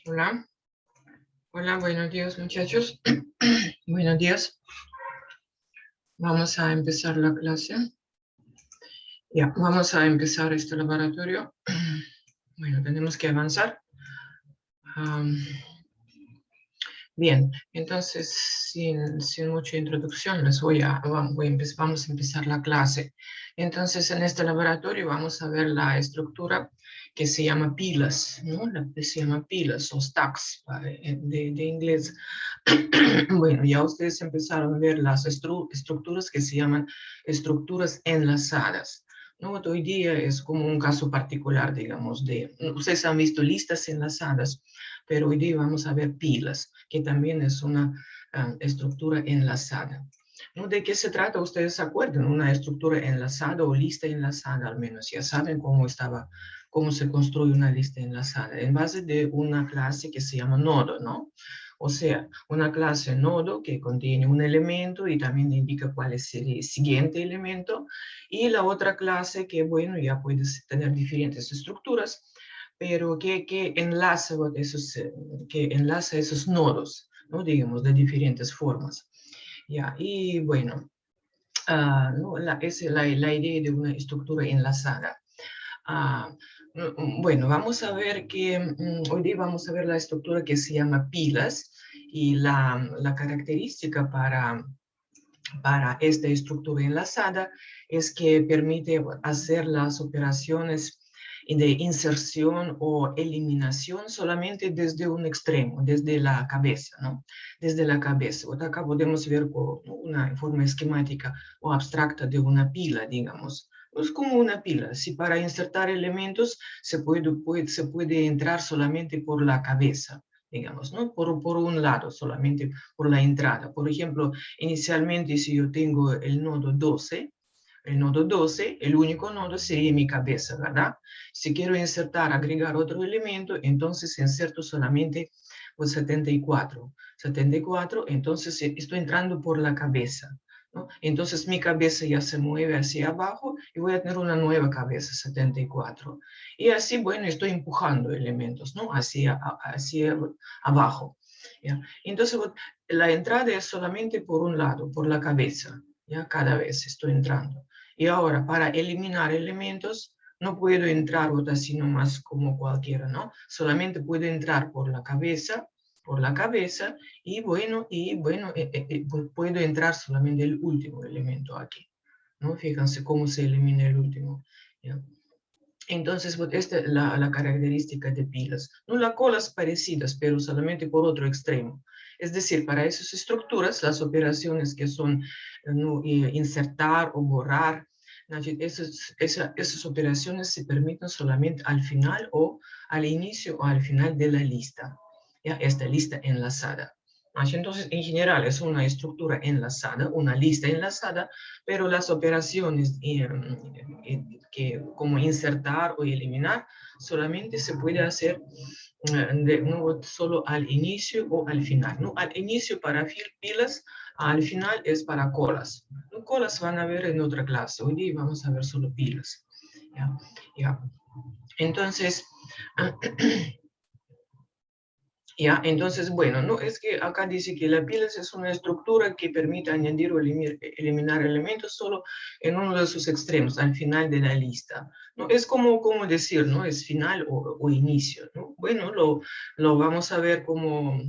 Hola, hola, buenos días muchachos. Buenos días. Vamos a empezar la clase. Ya, vamos a empezar este laboratorio. Bueno, tenemos que avanzar. Am, Bien, entonces, sin mucha introducción, vamos a empezar la clase. Entonces, en este laboratorio vamos a ver la estructura que se llama pilas, ¿no? La que se llama pilas o stacks de inglés. Bueno, ya ustedes empezaron a ver las estructuras que se llaman estructuras enlazadas. ¿No? Hoy día es como un caso particular, digamos, ustedes han visto listas enlazadas, pero hoy día vamos a ver pilas, que también es una estructura enlazada. ¿No? ¿De qué se trata? Ustedes se acuerdan, una estructura enlazada o lista enlazada, al menos ya saben cómo se construye una lista enlazada, en base de una clase que se llama nodo, ¿no? O sea, una clase nodo que contiene un elemento y también indica cuál es el siguiente elemento, y la otra clase que, bueno, ya puede tener diferentes estructuras, pero que enlaza esos nodos, ¿no? Digamos, de diferentes formas. Ya, y bueno, no, esa es la idea de una estructura enlazada. Ah, bueno, vamos a ver que hoy día vamos a ver la estructura que se llama pilas y la característica para esta estructura enlazada es que permite hacer las operaciones de inserción o eliminación solamente desde un extremo, desde la cabeza, ¿no? Desde la cabeza. Acá podemos ver una forma esquemática o abstracta de una pila, digamos. Es como una pila. Si para insertar elementos se puede entrar solamente por la cabeza, digamos, ¿no? Por un lado, solamente por la entrada. Por ejemplo, inicialmente, si yo tengo el nodo 12, el único nodo sería mi cabeza, ¿verdad? Si quiero insertar, agregar otro elemento, entonces inserto solamente pues 74. 74, entonces estoy entrando por la cabeza, ¿no? Entonces mi cabeza ya se mueve hacia abajo y voy a tener una nueva cabeza, 74. Y así, bueno, estoy empujando elementos, ¿no? Hacia abajo. ¿Ya? Entonces, la entrada es solamente por un lado, por la cabeza, ¿ya? Cada vez estoy entrando. Y ahora, para eliminar elementos, no puedo entrar así nomás como cualquiera, ¿no? Solamente puedo entrar por la cabeza, puedo entrar solamente el último elemento aquí, ¿no? Fíjense cómo se elimina el último, ¿ya? Entonces, esta es la característica de pilas. No las colas parecidas, pero solamente por otro extremo. Es decir, para esas estructuras, las operaciones que son no, insertar o borrar, esas operaciones se permiten solamente al final o al inicio o al final de la lista. ¿Ya? Esta lista enlazada. Entonces, en general, es una estructura enlazada, una lista enlazada, pero las operaciones como insertar o eliminar solamente se puede hacer no solo al inicio o al final. ¿No? Al inicio para pilas, al final es para colas. ¿No? Colas van a ver en otra clase. Hoy día vamos a ver solo pilas. ¿Ya? ¿Ya? Entonces, ¿ya? Entonces, bueno, no es que acá dice que la pilas es una estructura que permite añadir o eliminar elementos solo en uno de sus extremos, al final de la lista. ¿No? Es como decir, ¿no? Es final o inicio, ¿no? Bueno, lo vamos a ver como,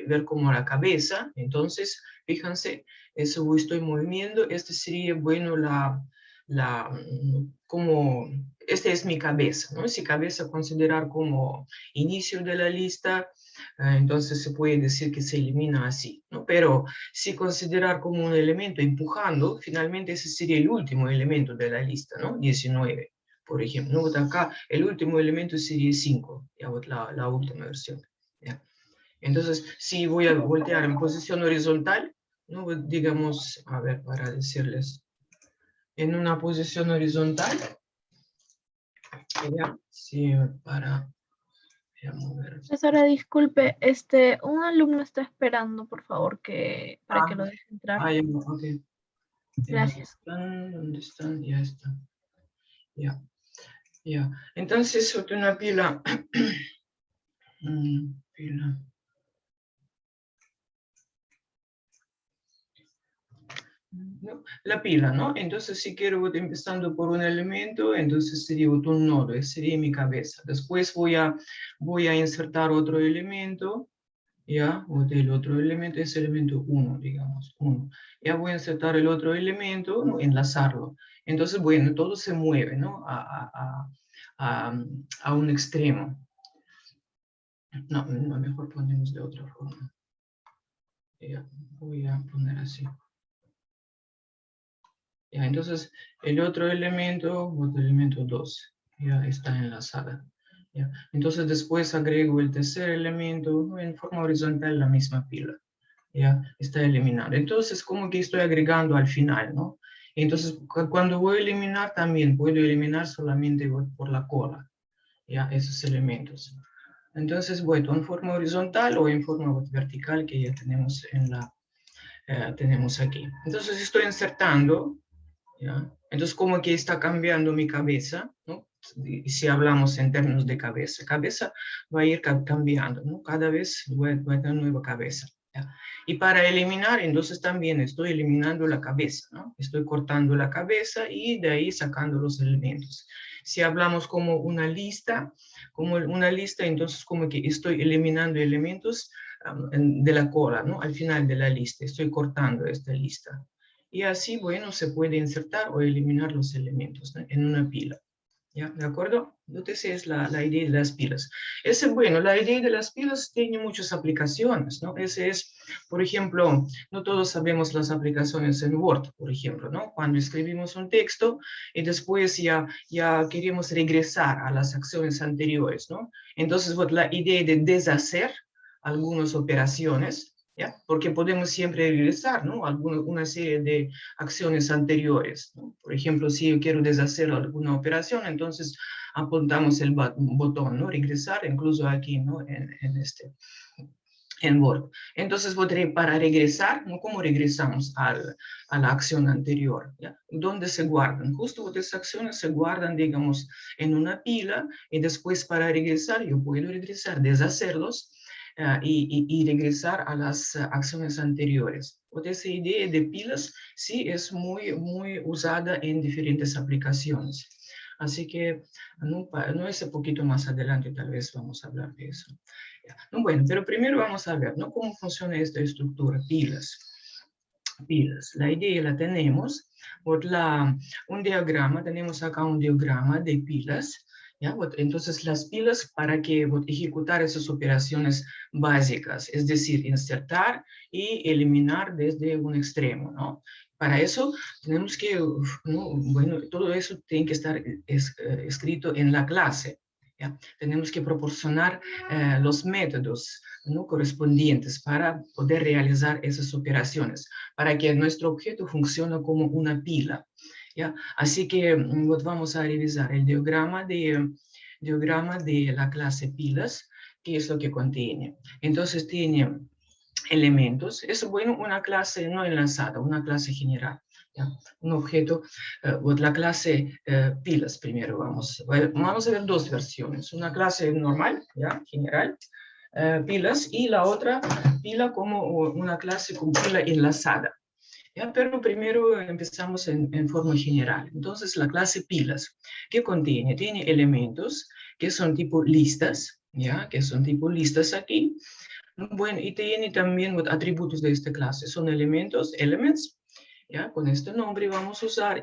ver como la cabeza, entonces, fíjense, eso estoy moviendo, este sería, bueno, esta es mi cabeza, ¿no? Si cabeza considerar como inicio de la lista, entonces se puede decir que se elimina así, ¿no? Pero si considerar como un elemento empujando, finalmente ese sería el último elemento de la lista, ¿no? 19, por ejemplo. ¿No? Acá el último elemento sería 5, ya la última versión. ¿Ya? Entonces, si voy a voltear en posición horizontal, ¿no? Digamos, a ver, para decirles, en una posición horizontal, ¿ya? Sí, para mover. Profesora, disculpe, un alumno está esperando, por favor, para que lo deje entrar. Ya, ok. ¿Dónde Gracias. están? ¿Dónde están? Ya está. Ya, ya. Entonces, una pila, Pila. No, la pila, ¿no? Entonces, si quiero empezando por un elemento, entonces sería un nodo, ese sería mi cabeza. Después voy a insertar otro elemento, ¿ya? O del otro elemento, es elemento 1, digamos, 1. Ya voy a insertar el otro elemento, ¿no? Enlazarlo. Entonces, bueno, todo se mueve, ¿no? A un extremo. No, mejor ponemos de otra forma. Ya, voy a poner así. Ya, entonces, el otro elemento, el elemento 2, ya está enlazada. Ya. Entonces, después agrego el tercer elemento, ¿no? En forma horizontal la misma pila. Ya, está eliminado. Entonces, como que estoy agregando al final, ¿no? Entonces, cuando voy a eliminar, también puedo eliminar solamente por la cola, ya, esos elementos. Entonces, bueno, en forma horizontal o en forma vertical que ya tenemos tenemos aquí. Entonces, estoy insertando, ¿ya? Entonces, como que está cambiando mi cabeza, ¿no? Y si hablamos en términos de cabeza va a ir cambiando, ¿no? Cada vez voy a tener nueva cabeza, ¿ya? Y para eliminar, entonces también estoy eliminando la cabeza, ¿no? Estoy cortando la cabeza y de ahí sacando los elementos. Si hablamos como una lista, entonces como que estoy eliminando elementos de la cola, ¿no? Al final de la lista, estoy cortando esta lista. Y así, bueno, se puede insertar o eliminar los elementos, ¿no? En una pila. ¿Ya? ¿De acuerdo? Entonces es la idea de las pilas. Bueno, la idea de las pilas tiene muchas aplicaciones, ¿no? Ese es, por ejemplo, no todos sabemos las aplicaciones en Word, por ejemplo, ¿no? Cuando escribimos un texto y después ya queremos regresar a las acciones anteriores, ¿no? Entonces, la idea de deshacer algunas operaciones, ¿ya? Porque podemos siempre regresar, ¿no? Una serie de acciones anteriores, ¿no? Por ejemplo, si yo quiero deshacer alguna operación, entonces apuntamos el botón, ¿no? Regresar, incluso aquí, ¿no? En Word. Entonces, para regresar, ¿no? ¿Cómo regresamos a la acción anterior? ¿Ya? ¿Dónde se guardan? Justo esas acciones se guardan, digamos, en una pila y después para regresar, yo puedo regresar, deshacerlos y regresar a las acciones anteriores. Esa idea de pilas sí es muy usada en diferentes aplicaciones. Así que no es un poquito más adelante, tal vez vamos a hablar de eso. Bueno, pero primero vamos a ver, ¿no? Cómo funciona esta estructura, pilas. Pilas, la idea la tenemos por un diagrama, tenemos acá un diagrama de pilas, ¿ya? Entonces las pilas para que ejecutar esas operaciones básicas, es decir, insertar y eliminar desde un extremo, ¿no? Para eso tenemos que, ¿no? Bueno, todo eso tiene que estar escrito en la clase. ¿Ya? Tenemos que proporcionar los métodos, ¿no? correspondientes para poder realizar esas operaciones, para que nuestro objeto funcione como una pila. ¿Ya? Así que vamos a revisar el diagrama de la clase pilas, que es lo que contiene. Entonces tiene elementos, es bueno una clase no enlazada, una clase general. ¿Ya? Un objeto, la clase pilas primero vamos a ver dos versiones, una clase normal, ¿ya? General, pilas, y la otra pila como una clase con pila enlazada. ¿Ya? Pero primero empezamos en forma general. Entonces la clase pilas, ¿qué contiene? Tiene elementos que son tipo listas, ¿ya? Que son tipo listas aquí. Bueno, y tiene también atributos de esta clase, son elementos, elements, ¿ya? Con este nombre vamos a usar,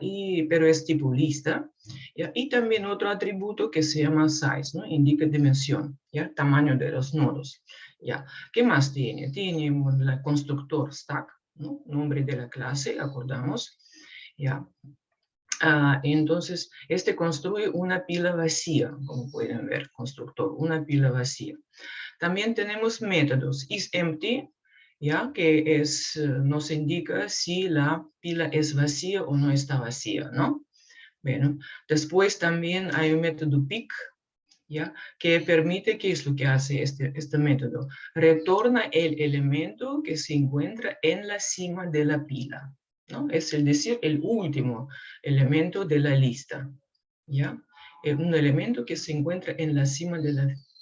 pero es tipo lista, ¿ya? Y también otro atributo que se llama size, ¿no? Indica dimensión, ¿ya? Tamaño de los nodos, ¿ya? ¿Qué más tiene? Tiene el constructor stack, ¿no? Nombre de la clase, acordamos, ¿ya? Entonces, este construye una pila vacía, como pueden ver, constructor, una pila vacía. También tenemos métodos isEmpty, ¿ya? Que nos indica si la pila es vacía o no está vacía, ¿no? Bueno, después también hay un método pick, ¿ya? Que permite, ¿qué es lo que hace este método? Retorna el elemento que se encuentra en la cima de la pila, ¿no? Es decir, el último elemento de la lista, ¿ya? Un elemento que se encuentra en la cima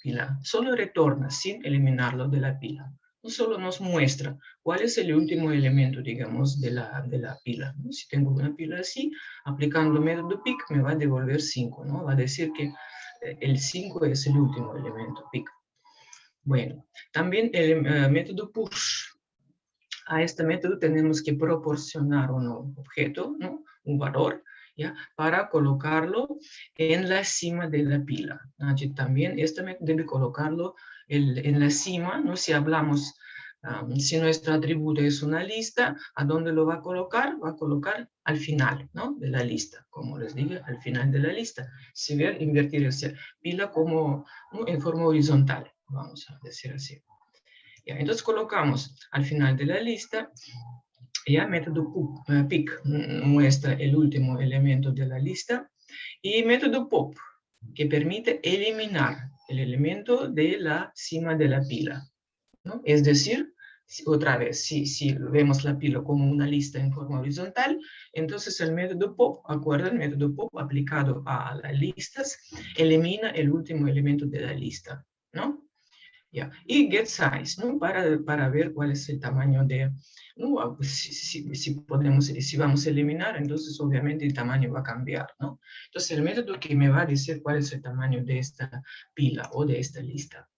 pila, solo retorna sin eliminarlo de la pila. No solo nos muestra cuál es el último elemento, digamos, de la pila, ¿no? Si tengo una pila así, aplicando método pick me va a devolver 5, ¿no? Va a decir que el 5 es el último elemento, pick. Bueno, también el método push. A este método tenemos que proporcionar un objeto, ¿no? Un valor, ¿ya? Para colocarlo en la cima de la pila. También este método debe colocarlo en la cima, ¿no? Si hablamos, si nuestro atributo es una lista, ¿a dónde lo va a colocar? Va a colocar al final, ¿no? De la lista, como les dije, al final de la lista. Si ver, invertir esa pila como, ¿no? En forma horizontal, vamos a decir así. Ya, entonces colocamos al final de la lista, ya método pick muestra el último elemento de la lista, y método pop, que permite eliminar el elemento de la cima de la pila, ¿no? Es decir, otra vez, si vemos la pila como una lista en forma horizontal, entonces el método pop, acuerda, el método pop aplicado a las listas, elimina el último elemento de la lista, ¿no? Yeah. Y get size, ¿no? Para ver cuál es el tamaño de, ¿no? Si vamos a eliminar, entonces obviamente el tamaño va a cambiar, ¿no? Entonces el método que me va a decir cuál es el tamaño de esta pila o de esta lista.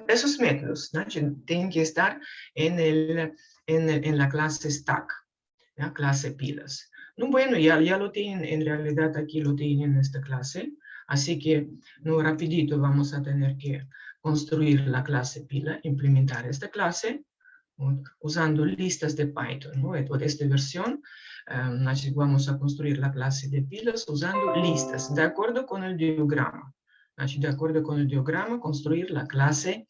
Esos métodos, ¿no? Tienen que estar en la clase stack, ¿ya? Clase pilas. No, bueno, ya lo tienen, en realidad aquí lo tienen en esta clase, así que no rapidito vamos a tener que construir la clase pila, implementar esta clase, ¿no? Usando listas de Python, ¿no? De esta versión, vamos a construir la clase de pilas usando listas, de acuerdo con el diagrama. De acuerdo con el diagrama, construir la clase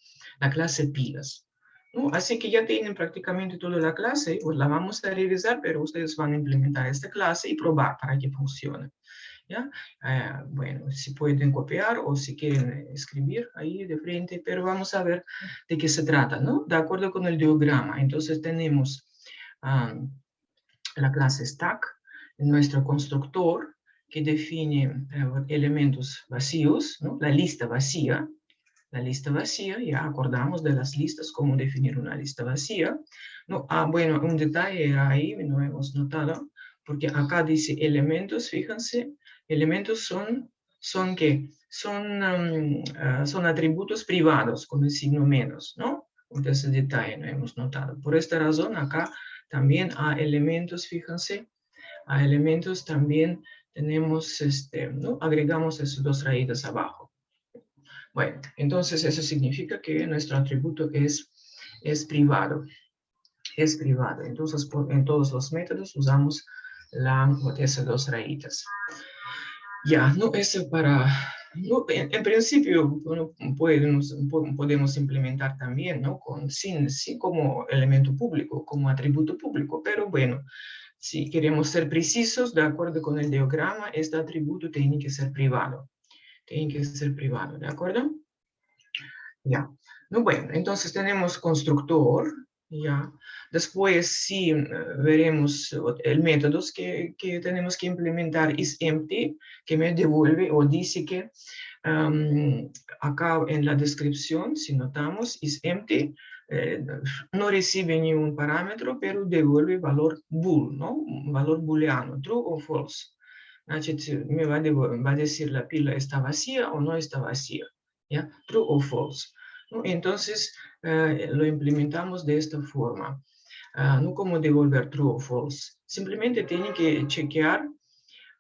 pilas. ¿No? Así que ya tienen prácticamente toda la clase, pues la vamos a revisar, pero ustedes van a implementar esta clase y probar para que funcione. ¿Ya? Bueno, si pueden copiar o si quieren escribir ahí de frente, pero vamos a ver de qué se trata, ¿no? De acuerdo con el diagrama. Entonces tenemos la clase stack, nuestro constructor que define elementos vacíos, ¿no? La lista vacía, ya acordamos de las listas, cómo definir una lista vacía. No, bueno, un detalle ahí no hemos notado, porque acá dice elementos, fíjense, elementos son ¿qué? Son atributos privados con el signo menos, ¿no? Entonces ese detalle no hemos notado. Por esta razón, acá también a elementos, fíjense, a elementos también tenemos, ¿no? Agregamos esos dos rayitas abajo. Bueno, entonces eso significa que nuestro atributo es privado. Es privado. Entonces, en todos los métodos usamos esas dos rayitas. Ya, no, eso para... No, en principio bueno, podemos implementar también, ¿no? Sin como elemento público, como atributo público, pero bueno, si queremos ser precisos, de acuerdo con el diagrama, este atributo tiene que ser privado. Tiene que ser privado, ¿de acuerdo? Ya. No, bueno, entonces tenemos constructor, ya. Después sí veremos el método que tenemos que implementar es empty, que me devuelve o dice que acá en la descripción, si notamos, is empty, no recibe ningún parámetro, pero devuelve valor bool, ¿no? Un valor booleano, true o false. Me va a decir la pila está vacía o no está vacía, ¿ya? True o false. ¿No? Entonces, lo implementamos de esta forma. No como devolver true o false. Simplemente tiene que chequear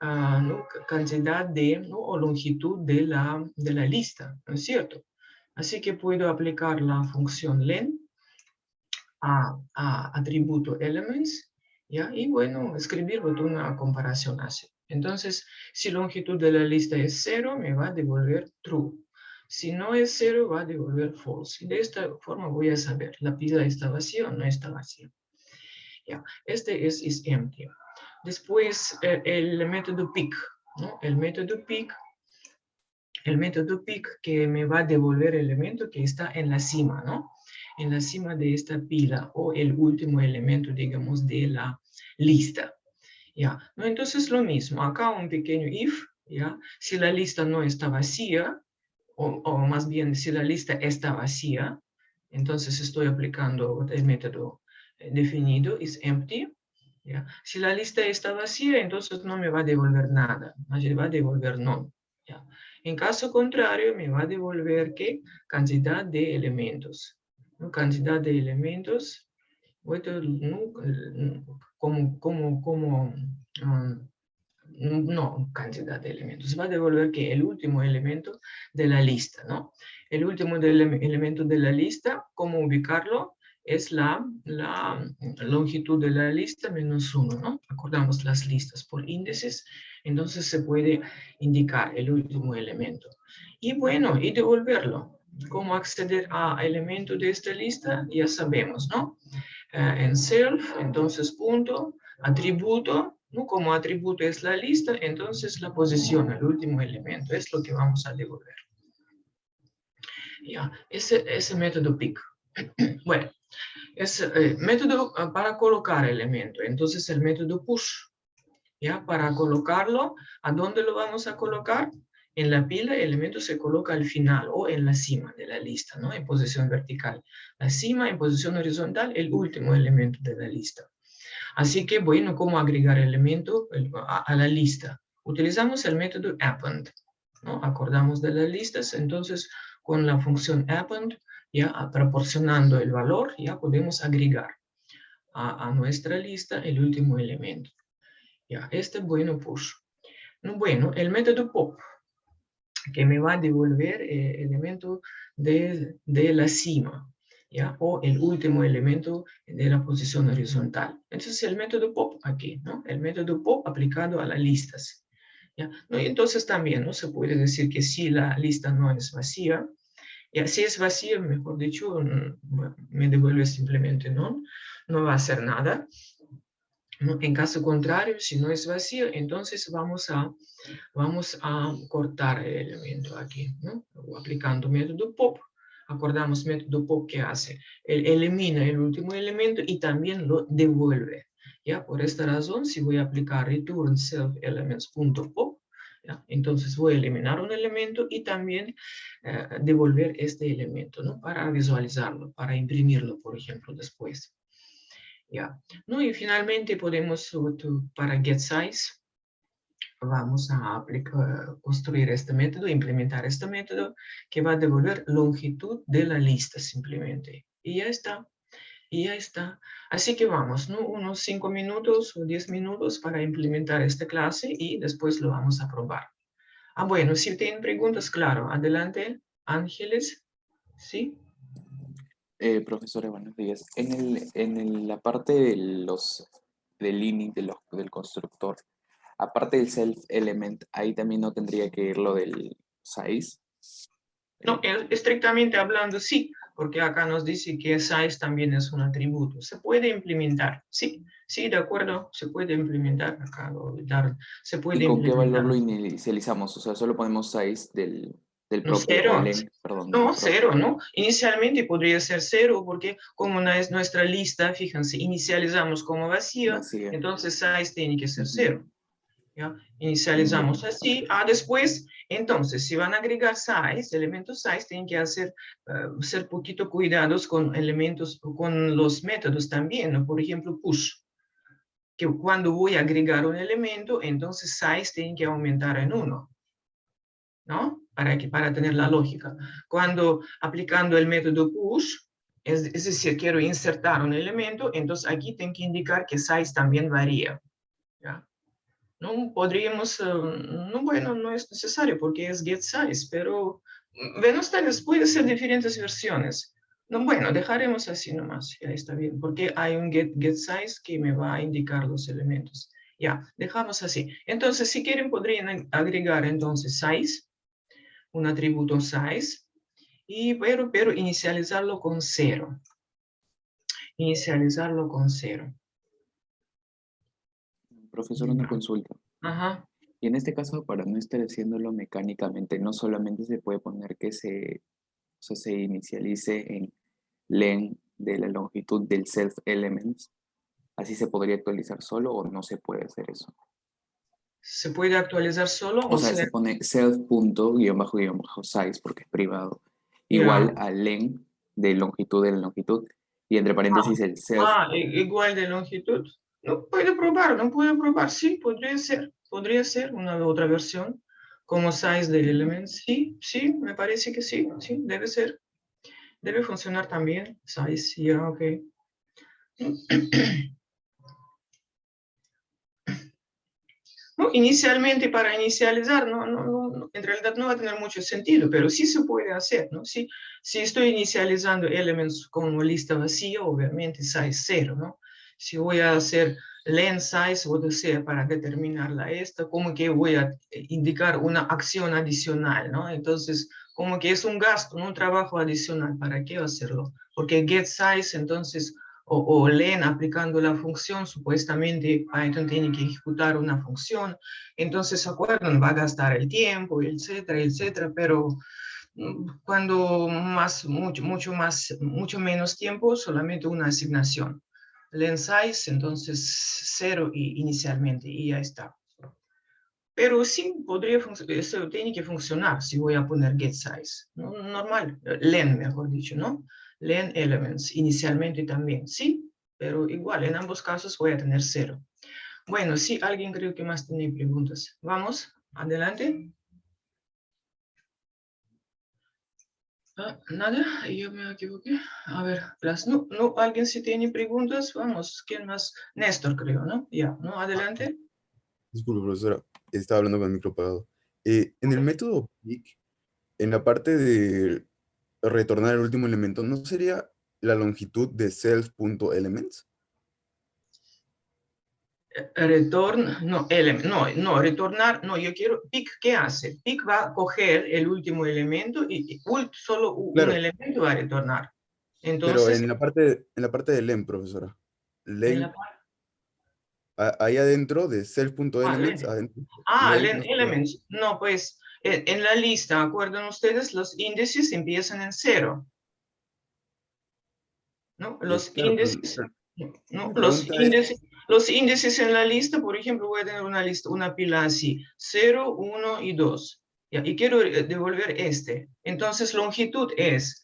¿no? Cantidad de, ¿no? o longitud de la lista, ¿no es cierto? Así que puedo aplicar la función len a atributo elements, ¿ya? Y bueno, escribir una comparación así. Entonces, si longitud de la lista es 0, me va a devolver true. Si no es 0, va a devolver false. Y de esta forma voy a saber, la pila está vacía o no está vacía. ¿Ya? Este es empty. Después, el método pick, ¿no? El método pick que me va a devolver el elemento que está en la cima, ¿no? En la cima de esta pila o el último elemento, digamos, de la lista. ¿Ya? ¿No? Entonces lo mismo, acá un pequeño if, ¿ya? Si la lista no está vacía, o más bien si la lista está vacía, entonces estoy aplicando el método definido, is empty. ¿Ya? Si la lista está vacía, entonces no me va a devolver nada, me va a devolver no. ¿Ya? En caso contrario, me va a devolver ¿qué? Cantidad de elementos. ¿No? Cantidad de elementos, ¿no? Como no cantidad de elementos, va a devolver que el último elemento de la lista, ¿no? El último elemento de la lista, ¿cómo ubicarlo? Es la longitud de la lista menos 1, ¿no? Acordamos las listas por índices, entonces se puede indicar el último elemento. Y bueno, y devolverlo. ¿Cómo acceder a elemento de esta lista? Ya sabemos, ¿no? En self, entonces punto, atributo, ¿no? Como atributo es la lista, entonces la posición, el último elemento, es lo que vamos a devolver. Ya, ese método pick. Bueno, es método para colocar elemento, entonces el método push. ¿Ya? Para colocarlo, ¿a dónde lo vamos a colocar? En la pila, el elemento se coloca al final o en la cima de la lista, ¿no? En posición vertical. La cima, en posición horizontal, el último elemento de la lista. Así que, bueno, ¿cómo agregar elemento a la lista? Utilizamos el método append, ¿no? Acordamos de las listas, entonces con la función append, ya proporcionando el valor, ya podemos agregar a nuestra lista el último elemento. Ya, bueno, push. Bueno, el método pop, que me va a devolver el elemento de la cima, ¿ya? O el último elemento de la posición horizontal. Entonces, el método pop aquí, ¿no? El método pop aplicado a las listas, ¿ya? ¿No? Y entonces también, ¿no? Se puede decir que si la lista no es vacía, ya, si es vacía, mejor dicho, bueno, me devuelve simplemente no, no va a hacer nada. ¿No? En caso contrario, si no es vacío, entonces vamos a cortar el elemento aquí, ¿no? Aplicando método pop. Acordamos método pop que hace, elimina el último elemento y también lo devuelve. ¿Ya? Por esta razón, si voy a aplicar return self elements.pop, ¿ya? Entonces voy a eliminar un elemento y también devolver este elemento, ¿no? Para visualizarlo, para imprimirlo, por ejemplo, después. ¿Ya? ¿No? Y finalmente podemos, para getSize, vamos a construir este método, implementar este método que va a devolver longitud de la lista simplemente. Y ya está. Y ya está. Así que vamos, ¿no? Unos 5 minutos o 10 minutos para implementar esta clase y después lo vamos a probar. Bueno, si tienen preguntas, claro, adelante, Ángeles. ¿Sí? Profesora, buenos días. La parte del init, del constructor, aparte del self element, ahí también no tendría que ir lo del size. No, estrictamente hablando, sí, porque acá nos dice que size también es un atributo. Se puede implementar, sí, sí, de acuerdo, se puede implementar acá, se puede ¿Y con qué valor implementar. lo inicializamos? O sea, solo ponemos size del No, propio, o cero, len, perdón, del no, propio. cero, ¿no? Inicialmente podría ser cero, porque como no es nuestra lista, fíjense, inicializamos como vacía, Vacía. entonces size tiene que ser Ujú. cero. ¿Ya? Ya. Inicializamos así, después, entonces, si van a agregar size, elementos size, tienen que ser poquito cuidados con elementos, con los métodos también, ¿no? Por ejemplo, push, que cuando voy a agregar un elemento, entonces size tiene que aumentar en 1, ¿no? Para tener la lógica. Cuando aplicando el método push, es decir, quiero insertar un elemento, entonces aquí tengo que indicar que size también varía, ¿ya? No podríamos, no, bueno, no es necesario porque es getSize, pero ven ustedes, puede ser diferentes versiones. No, bueno, dejaremos así nomás, ya está bien, porque hay un getSize que me va a indicar los elementos. Ya, dejamos así. Entonces, si quieren, podrían agregar entonces size, un atributo size, pero inicializarlo con 0. Inicializarlo con 0. Profesor, una consulta. Ajá. Y en este caso, para no estar haciéndolo mecánicamente, no solamente se puede poner que o sea, se inicialice en len de la longitud del self elements, así se podría actualizar solo o no se puede hacer eso. ¿Se puede actualizar solo O sea, se pone self._size porque es privado, igual Ya. a len de longitud, y entre paréntesis el self. Igual de longitud. No puede probar, no puede probar. Sí, podría ser una otra versión como size de elements. Sí, sí, me parece que sí, sí, debe ser. Debe funcionar también. Size, ya, ok. No, inicialmente para inicializar, en realidad no va a tener mucho sentido, pero sí se puede hacer, ¿no? Si estoy inicializando elements como lista vacía, obviamente size 0, ¿no? Si voy a hacer len size o sea para determinarla esta, como que voy a indicar una acción adicional, ¿no? Entonces, como que es un gasto, ¿no? Un trabajo adicional, ¿para qué hacerlo? Porque get size, entonces o len aplicando la función, supuestamente Python tiene que ejecutar una función, entonces se acuerdan, va a gastar el tiempo, etcétera, etcétera, pero cuando mucho menos tiempo, solamente una asignación. Len size, entonces 0 inicialmente, y ya está. Pero sí podría funcionar, eso tiene que funcionar si voy a poner get size, ¿no? Normal, len mejor dicho, ¿no? Len elements inicialmente también, sí, pero igual en ambos casos voy a tener 0. Bueno, sí, alguien creo que más tiene preguntas. Vamos, adelante. Nada, yo me equivoqué. A ver, alguien sí tiene preguntas, vamos, ¿quién más? Néstor creo, ¿no? Ya, ¿no? Adelante. Disculpe, profesora, estaba hablando con el micro apagado. En el método pick, en la parte de retornar el último elemento, ¿no sería la longitud de self.elements? Retornar, no, yo quiero, pick, ¿qué hace? Pick va a coger el último elemento y solo un Claro, elemento va a retornar. pero Entonces, en la parte de len, profesora. en la Len, parte, ahí adentro de self.elements, adentro, len, len no sería. elements, no, pues, en la lista, ¿acuerdan ustedes? Los índices empiezan en 0, ¿no? Claro, pero No, mi pregunta es, los índices en la lista, por ejemplo, voy a tener una lista, una pila así, 0, 1 y 2. ¿Ya? Y quiero devolver este. Entonces, longitud es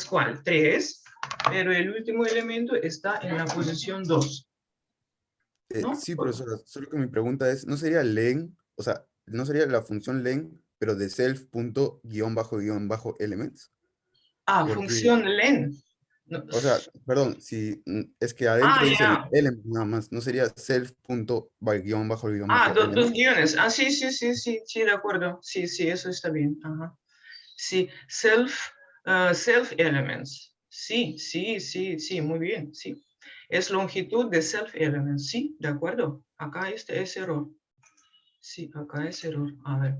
¿cuál? 3, pero el último elemento está en la posición 2, ¿no? sí, profesora, solo que mi pregunta es, ¿no sería len, o sea, no sería la función len, pero de self._elements? Porque Función len. No, o sea, perdón, si es que adentro dice el ya. element nada más, ¿no sería Dos element? guiones. Sí, sí, sí, sí, sí, de acuerdo. Sí, sí, eso está bien. Ajá. Sí, self elements. Sí, sí, sí, sí, muy bien, sí. Es longitud de self elements, sí, de acuerdo. Acá es error. Sí, acá es error. A ver.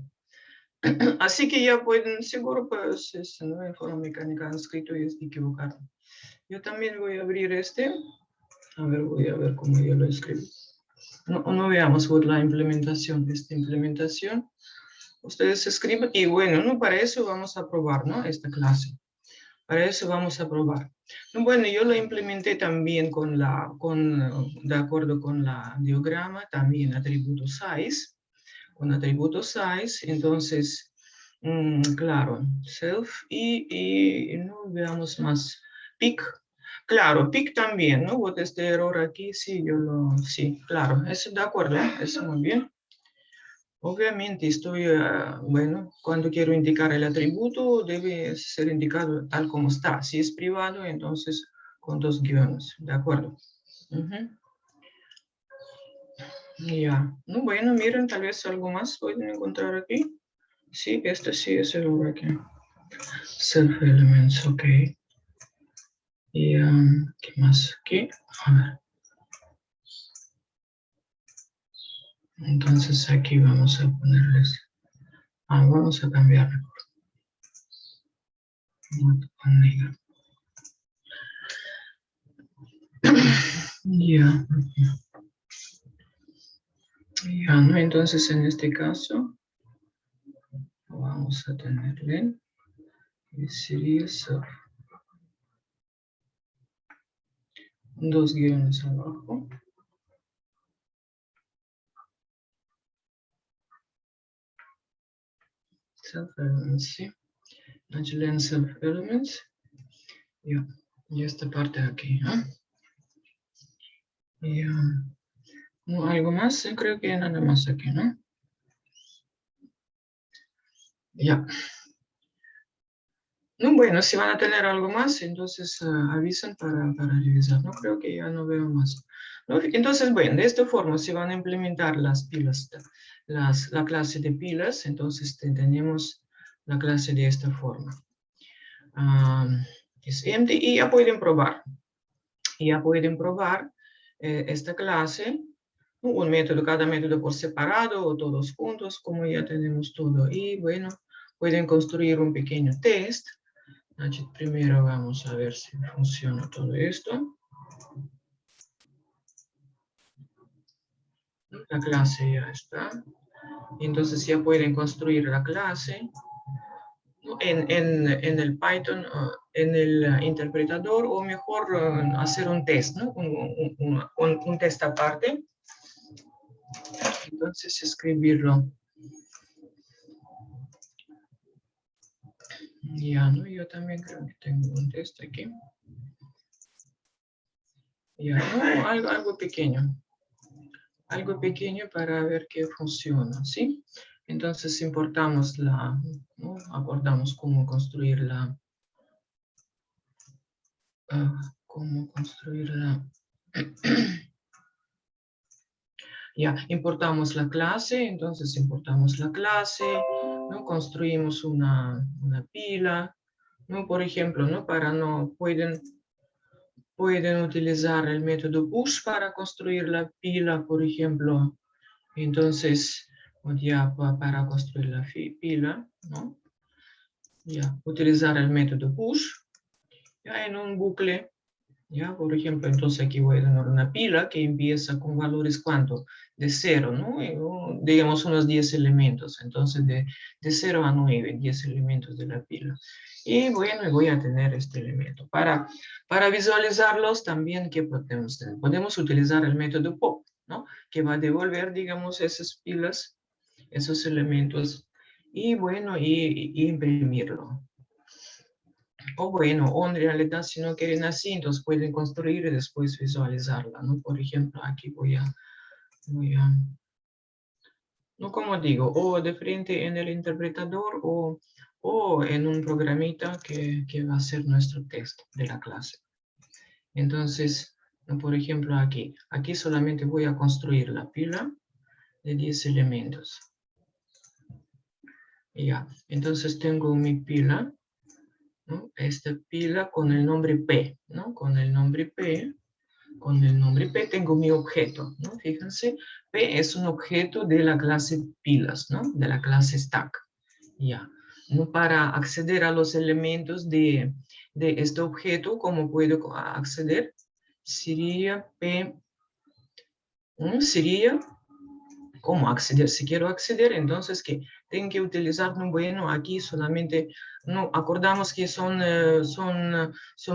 Así que ya pueden, seguro, pues, ¿no? En forma mecánica han escrito y es equivocado. Yo también voy a abrir este. A ver, voy a ver cómo yo lo escribo. No veamos la implementación. Esta implementación. Ustedes escriben y bueno, no, para eso vamos a probar, ¿no? Esta clase. Para eso vamos a probar. Bueno, yo lo implementé también de acuerdo con la diagrama, también atributo size, con atributo size, entonces, claro, self y no veamos más, pick, claro, pick también, ¿no? Este error aquí, sí, sí, claro, eso de acuerdo, eso muy bien. Obviamente estoy, bueno, cuando quiero indicar el atributo debe ser indicado tal como está. Si es privado, entonces con dos guiones, ¿de acuerdo? Ya. No, bueno, miren, tal vez algo más pueden encontrar aquí. Sí, este sí es el lugar aquí. Self elements, ok. Y, ¿qué más aquí? A ver. Entonces aquí vamos a ponerles, vamos a cambiar mejor. Ya. Ya, ¿no? Entonces, en este caso, vamos a tenerle, y sería self, dos guiones abajo. Self-elements, ¿sí? Len self-elements. Ya, y esta parte aquí, ¿no? Y, no, algo más, creo que nada más aquí, ¿no? Ya. No, bueno, si van a tener algo más, entonces avisan para revisar. No creo que ya no veo más. ¿No? Entonces, bueno, de esta forma se van a implementar las pilas, la clase de pilas, entonces tenemos la clase de esta forma. Es empty y ya pueden probar. Ya pueden probar esta clase, un método, cada método por separado o todos juntos, como ya tenemos todo. Y bueno, pueden construir un pequeño test. Primero vamos a ver si funciona todo esto. La clase ya está. Entonces ya pueden construir la clase en el Python, en el interpretador, o mejor hacer un test, ¿no? Un test aparte. Entonces escribirlo. Ya, ¿no? Yo también creo que tengo un test aquí. Ya, ¿no? Algo pequeño. Algo pequeño para ver que funciona, ¿sí? Entonces importamos ¿no? Acordamos cómo construir ya, importamos la clase, entonces importamos la clase, ¿no? Construimos una pila, ¿no? Por ejemplo, ¿no? Pueden utilizar el método push para construir la pila, por ejemplo. Entonces, ya para construir la pila, ¿no? Ya, utilizar el método push, ya en un bucle, ya, por ejemplo, entonces aquí voy a tener una pila que empieza con valores, ¿cuánto? De 0, ¿no? Digamos unos 10 elementos, entonces de 0 a 9, 10 elementos de la pila. Y bueno, voy a tener este elemento. Para visualizarlos también, ¿qué podemos tener? Podemos utilizar el método pop, ¿no? Que va a devolver, digamos, esas pilas, esos elementos, y bueno, y imprimirlo. O bueno, o en realidad si no quieren así, entonces pueden construir y después visualizarla, ¿no? Por ejemplo, aquí voy a no, como digo, o de frente en el interpretador o en un programita que va a ser nuestro test de la clase. Entonces, por ejemplo, aquí solamente voy a construir la pila de 10 elementos. Ya, entonces tengo mi pila, ¿no? Esta pila con el nombre P, ¿no? Con el nombre P tengo mi objeto, ¿no? Fíjense, P es un objeto de la clase pilas, ¿no? De la clase stack. Ya. ¿No? Para acceder a los elementos de este objeto, ¿cómo puedo acceder? Sería P, sería, ¿cómo acceder? Si quiero acceder, entonces, ¿qué? Tengo que utilizar, bueno, aquí solamente, no, acordamos que son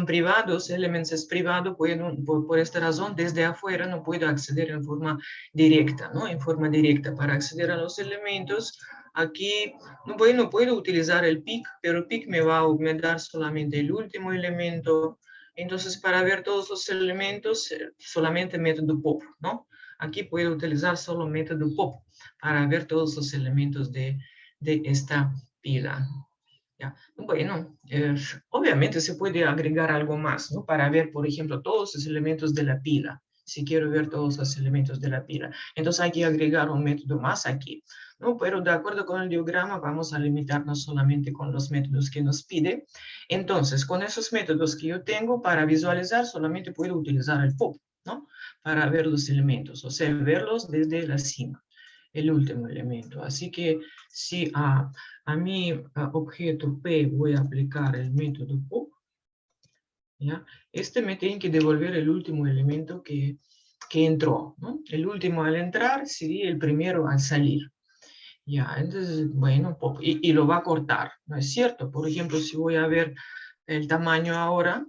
privados, Elements es privado, por esta razón, desde afuera no puedo acceder en forma directa, ¿no? En forma directa, para acceder a los elementos, aquí, no puedo utilizar el pick, pero el pick me va a dar solamente el último elemento. Entonces, para ver todos los elementos, solamente método pop, ¿no? Aquí puedo utilizar solo método pop para ver todos los elementos de esta pila. ¿Ya? Bueno, obviamente se puede agregar algo más, ¿no? Para ver, por ejemplo, todos los elementos de la pila. Si quiero ver todos los elementos de la pila. Entonces hay que agregar un método más aquí, ¿no? Pero de acuerdo con el diagrama vamos a limitarnos solamente con los métodos que nos pide. Entonces, con esos métodos que yo tengo para visualizar, solamente puedo utilizar el pop, ¿no? Para ver los elementos, o sea, verlos desde la cima, el último elemento. Así que si a mi objeto P voy a aplicar el método pop, ¿ya? Este me tiene que devolver el último elemento que entró, ¿no? El último al entrar sería el primero al salir. Ya, entonces, bueno, pop, y lo va a cortar, ¿no es cierto? Por ejemplo, si voy a ver el tamaño ahora,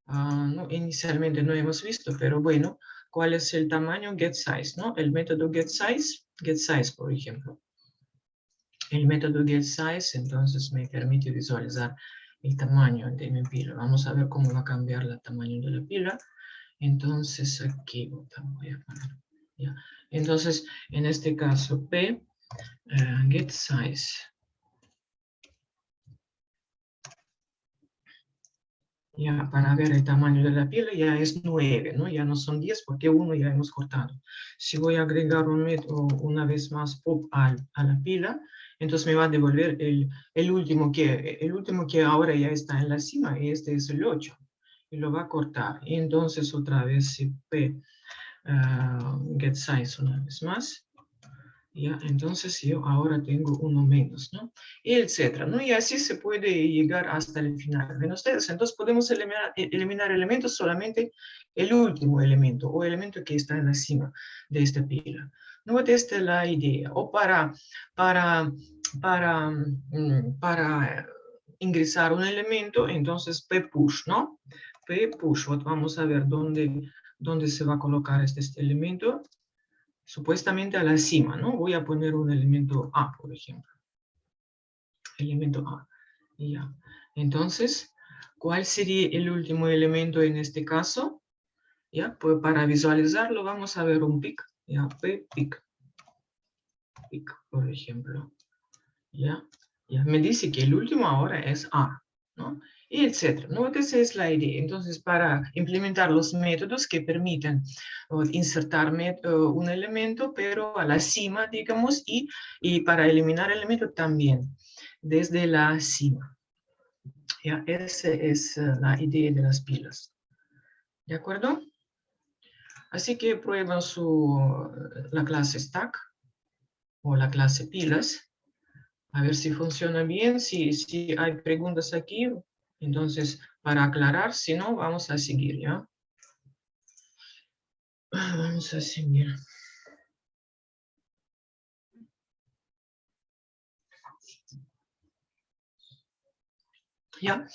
no, inicialmente no hemos visto, pero bueno, ¿cuál es el tamaño? GetSize, ¿no? El método GetSize, por ejemplo. el método getSize, entonces me permite visualizar el tamaño de mi pila. Vamos a ver cómo va a cambiar el tamaño de la pila. Entonces aquí voy a poner, ¿ya? Entonces, en este caso, P, getSize. Ya, para ver el tamaño de la pila ya es 9, ¿no? Ya no son 10 porque 1 ya hemos cortado. Si voy a agregar un método una vez más pop a la pila, entonces me va a devolver el último que ahora ya está en la cima, y este es el 8. Y lo va a cortar. Y entonces otra vez si P getSize una vez más. Ya, entonces yo ahora tengo uno menos, ¿no? Y etcétera, ¿no? Y así se puede llegar hasta el final. ¿Ven ustedes? Entonces podemos eliminar elementos solamente el último elemento o elemento que está en la cima de esta pila. ¿No? Esta es la idea. O para ingresar un elemento, entonces p-push, ¿no? P-push. Vamos a ver dónde se va a colocar este elemento. Supuestamente a la cima, ¿no? Voy a poner un elemento A, por ejemplo. Elemento A. Ya. Entonces, ¿cuál sería el último elemento en este caso? Ya, pues para visualizarlo vamos a ver un pic. Ya, P, pic. Pic, por ejemplo. Ya. Ya, me dice que el último ahora es A, ¿no? Y etcétera, ¿no? Esa es la idea. Entonces, para implementar los métodos que permiten insertar un elemento, pero a la cima, digamos, y para eliminar el elemento también, desde la cima. ¿Ya? Esa es la idea de las pilas. ¿De acuerdo? Así que prueban la clase stack o la clase pilas. A ver si funciona bien, si hay preguntas aquí, entonces para aclarar, si no, vamos a seguir, ¿ya? Vamos a seguir. ¿Ya?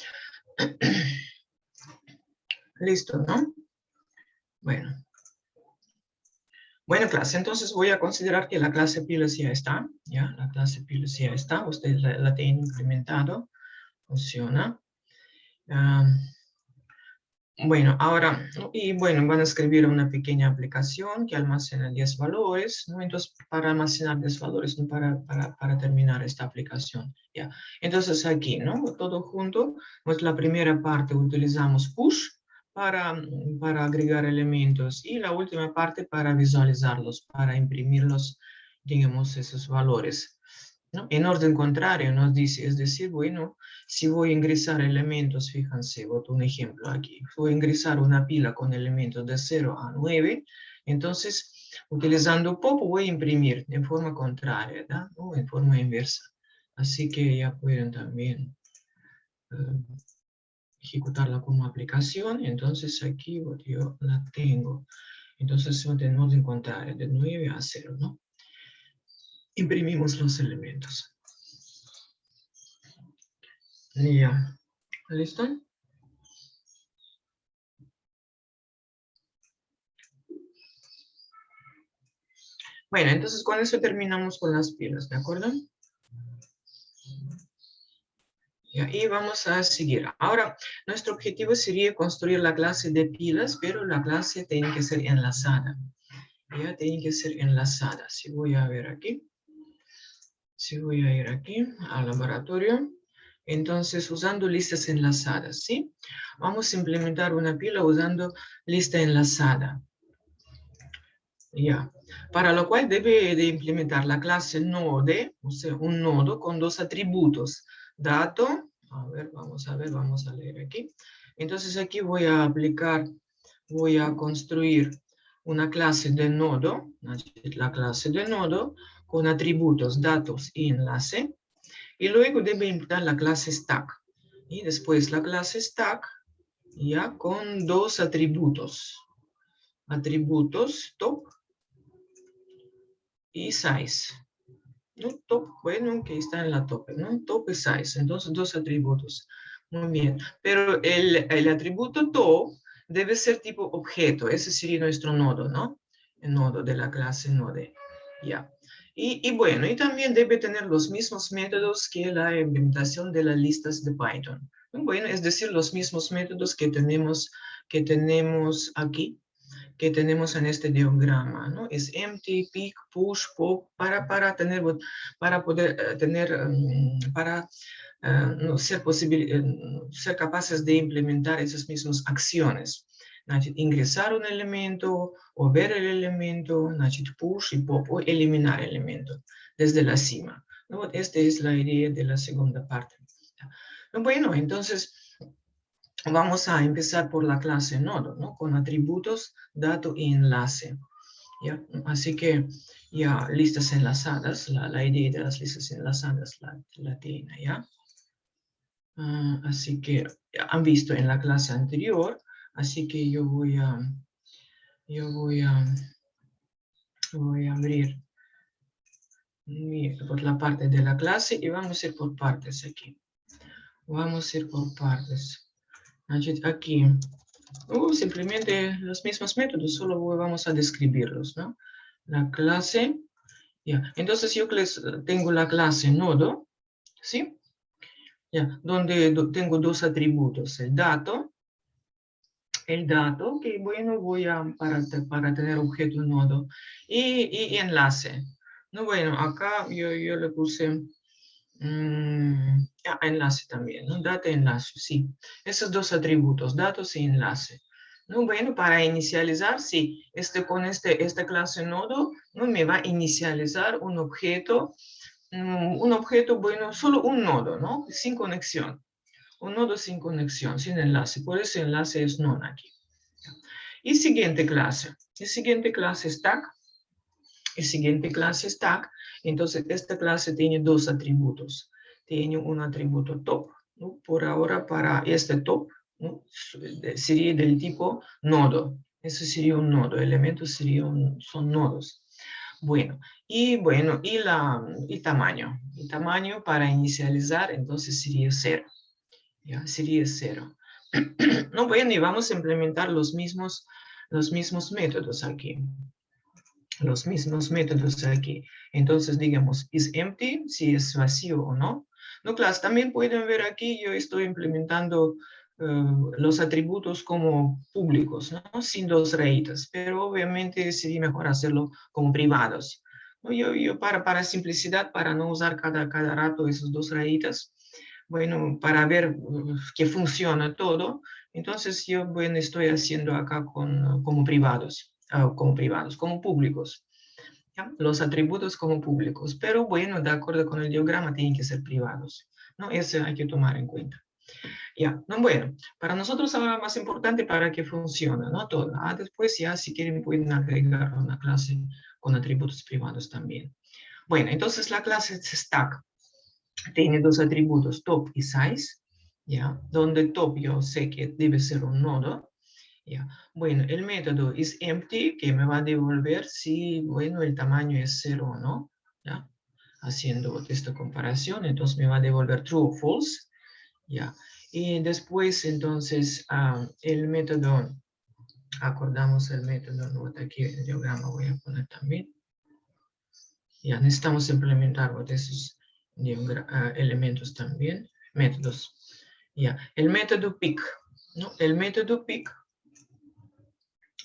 Listo, ¿no? Bueno. Bueno, clase, entonces voy a considerar que la clase pilas ya está, ¿ya? La clase pilas ya está, ustedes la tienen implementado, funciona. Bueno, ahora, y bueno, van a escribir una pequeña aplicación que almacena 10 valores, ¿no? Entonces, para almacenar 10 valores, ¿no? para terminar esta aplicación, ¿ya? Entonces, aquí, ¿no? Todo junto, pues la primera parte utilizamos push para agregar elementos y la última parte para visualizarlos, para imprimirlos, digamos, esos valores, ¿no? En orden contrario nos dice, es decir, bueno, si voy a ingresar elementos, fíjense, boto un ejemplo aquí, voy a ingresar una pila con elementos de 0 a 9, entonces, utilizando pop voy a imprimir en forma contraria, ¿verdad? O en forma inversa. Así que ya pueden también ejecutarla como aplicación, entonces aquí yo la tengo. Entonces, en orden contrario, de 9 a 0, ¿no? Imprimimos los elementos. Ya, ¿listo? Bueno, entonces con eso terminamos con las pilas, ¿de acuerdo? Y vamos a seguir. Ahora, nuestro objetivo sería construir la clase de pilas, pero la clase tiene que ser enlazada. Ya tiene que ser enlazada. Si voy a ver aquí. Si voy a ir aquí al laboratorio. Entonces, usando listas enlazadas, ¿sí? Vamos a implementar una pila usando lista enlazada. Ya. Para lo cual debe de implementar la clase node, o sea, un nodo con dos atributos. Dato, a ver, vamos a leer aquí. Entonces aquí voy a aplicar, voy a construir una clase de nodo, la clase de nodo con atributos, datos y enlace. Y luego debe implementar la clase stack. Y después la clase stack, ya con dos atributos. Atributos top y size. ¿No? Top, bueno, que está en la top, ¿no? Top y size, entonces dos atributos. Muy bien, pero el atributo top debe ser tipo objeto, ese sería nuestro nodo, ¿no? El nodo de la clase node, ya. Y bueno, y también debe tener los mismos métodos que la implementación de las listas de Python. Bueno, es decir, los mismos métodos que tenemos aquí, que tenemos en este diagrama, ¿no? Es empty, pick, push, pop, para poder tener, para no, ser capaces de implementar esas mismas acciones. Значит, ingresar un elemento o ver el elemento, значит, push y pop o eliminar el elemento desde la cima. ¿No? Esta es la idea de la segunda parte. Bueno, entonces vamos a empezar por la clase nodo, ¿no? Con atributos, dato y enlace. ¿Ya? Así que ya listas enlazadas, la idea de las listas enlazadas la tiene, ¿ya? Así que han visto en la clase anterior, así que yo voy a abrir por la parte de la clase y vamos a ir por partes aquí. Vamos a ir por partes. Aquí, simplemente los mismos métodos, solo vamos a describirlos, ¿no? La clase, ya. Entonces yo tengo la clase nodo, ¿sí? Ya, donde tengo dos atributos, el dato, que bueno, para tener objeto nodo, y enlace. No, bueno, acá yo le puse enlace también, ¿no? Data, enlace, sí. Esos dos atributos, datos y enlace. No, bueno, para inicializar, sí, con esta clase nodo, no me va a inicializar un objeto, bueno, solo un nodo, ¿no? Sin conexión. Un nodo sin conexión, sin enlace. Por eso enlace es none aquí. Y siguiente clase. La siguiente clase stack. Entonces, esta clase tiene dos atributos. Tiene un atributo top, ¿no? Por ahora, para este top, ¿no? Sería del tipo nodo. Eso sería un nodo. Elementos son nodos. Bueno, y tamaño. El tamaño para inicializar, entonces sería 0. ¿Ya? Sería 0. No, bueno, y vamos a implementar los mismos métodos aquí. Los mismos métodos aquí. Entonces, digamos, is empty, si es vacío o no. No, claro, también pueden ver aquí, yo estoy implementando los atributos como públicos, ¿no? Sin dos rayitas, pero obviamente sería mejor hacerlo como privados. ¿No? Yo para simplicidad, para no usar cada rato esas dos rayitas, bueno, para ver que funciona todo, entonces yo, bueno, estoy haciendo acá como privados. Como públicos. ¿Ya? Los atributos como públicos, pero bueno, de acuerdo con el diagrama, tienen que ser privados, ¿no? Eso hay que tomar en cuenta. Ya, no, bueno, para nosotros ahora más importante para que funcione, ¿no? Todo. Después ya, si quieren, pueden agregar una clase con atributos privados también. Bueno, entonces la clase stack tiene dos atributos, top y size, ¿ya? Donde top yo sé que debe ser un nodo. Ya. Bueno, el método is empty, que me va a devolver si, bueno, el tamaño es 0 o no. ¿Ya? Haciendo esta comparación, entonces me va a devolver true o false. Ya. Y después, entonces, el método, acordamos el método, ¿no? Aquí el diagrama voy a poner también. Ya, necesitamos implementar esos elementos también, métodos. Ya, el método pick, ¿no? El método pick,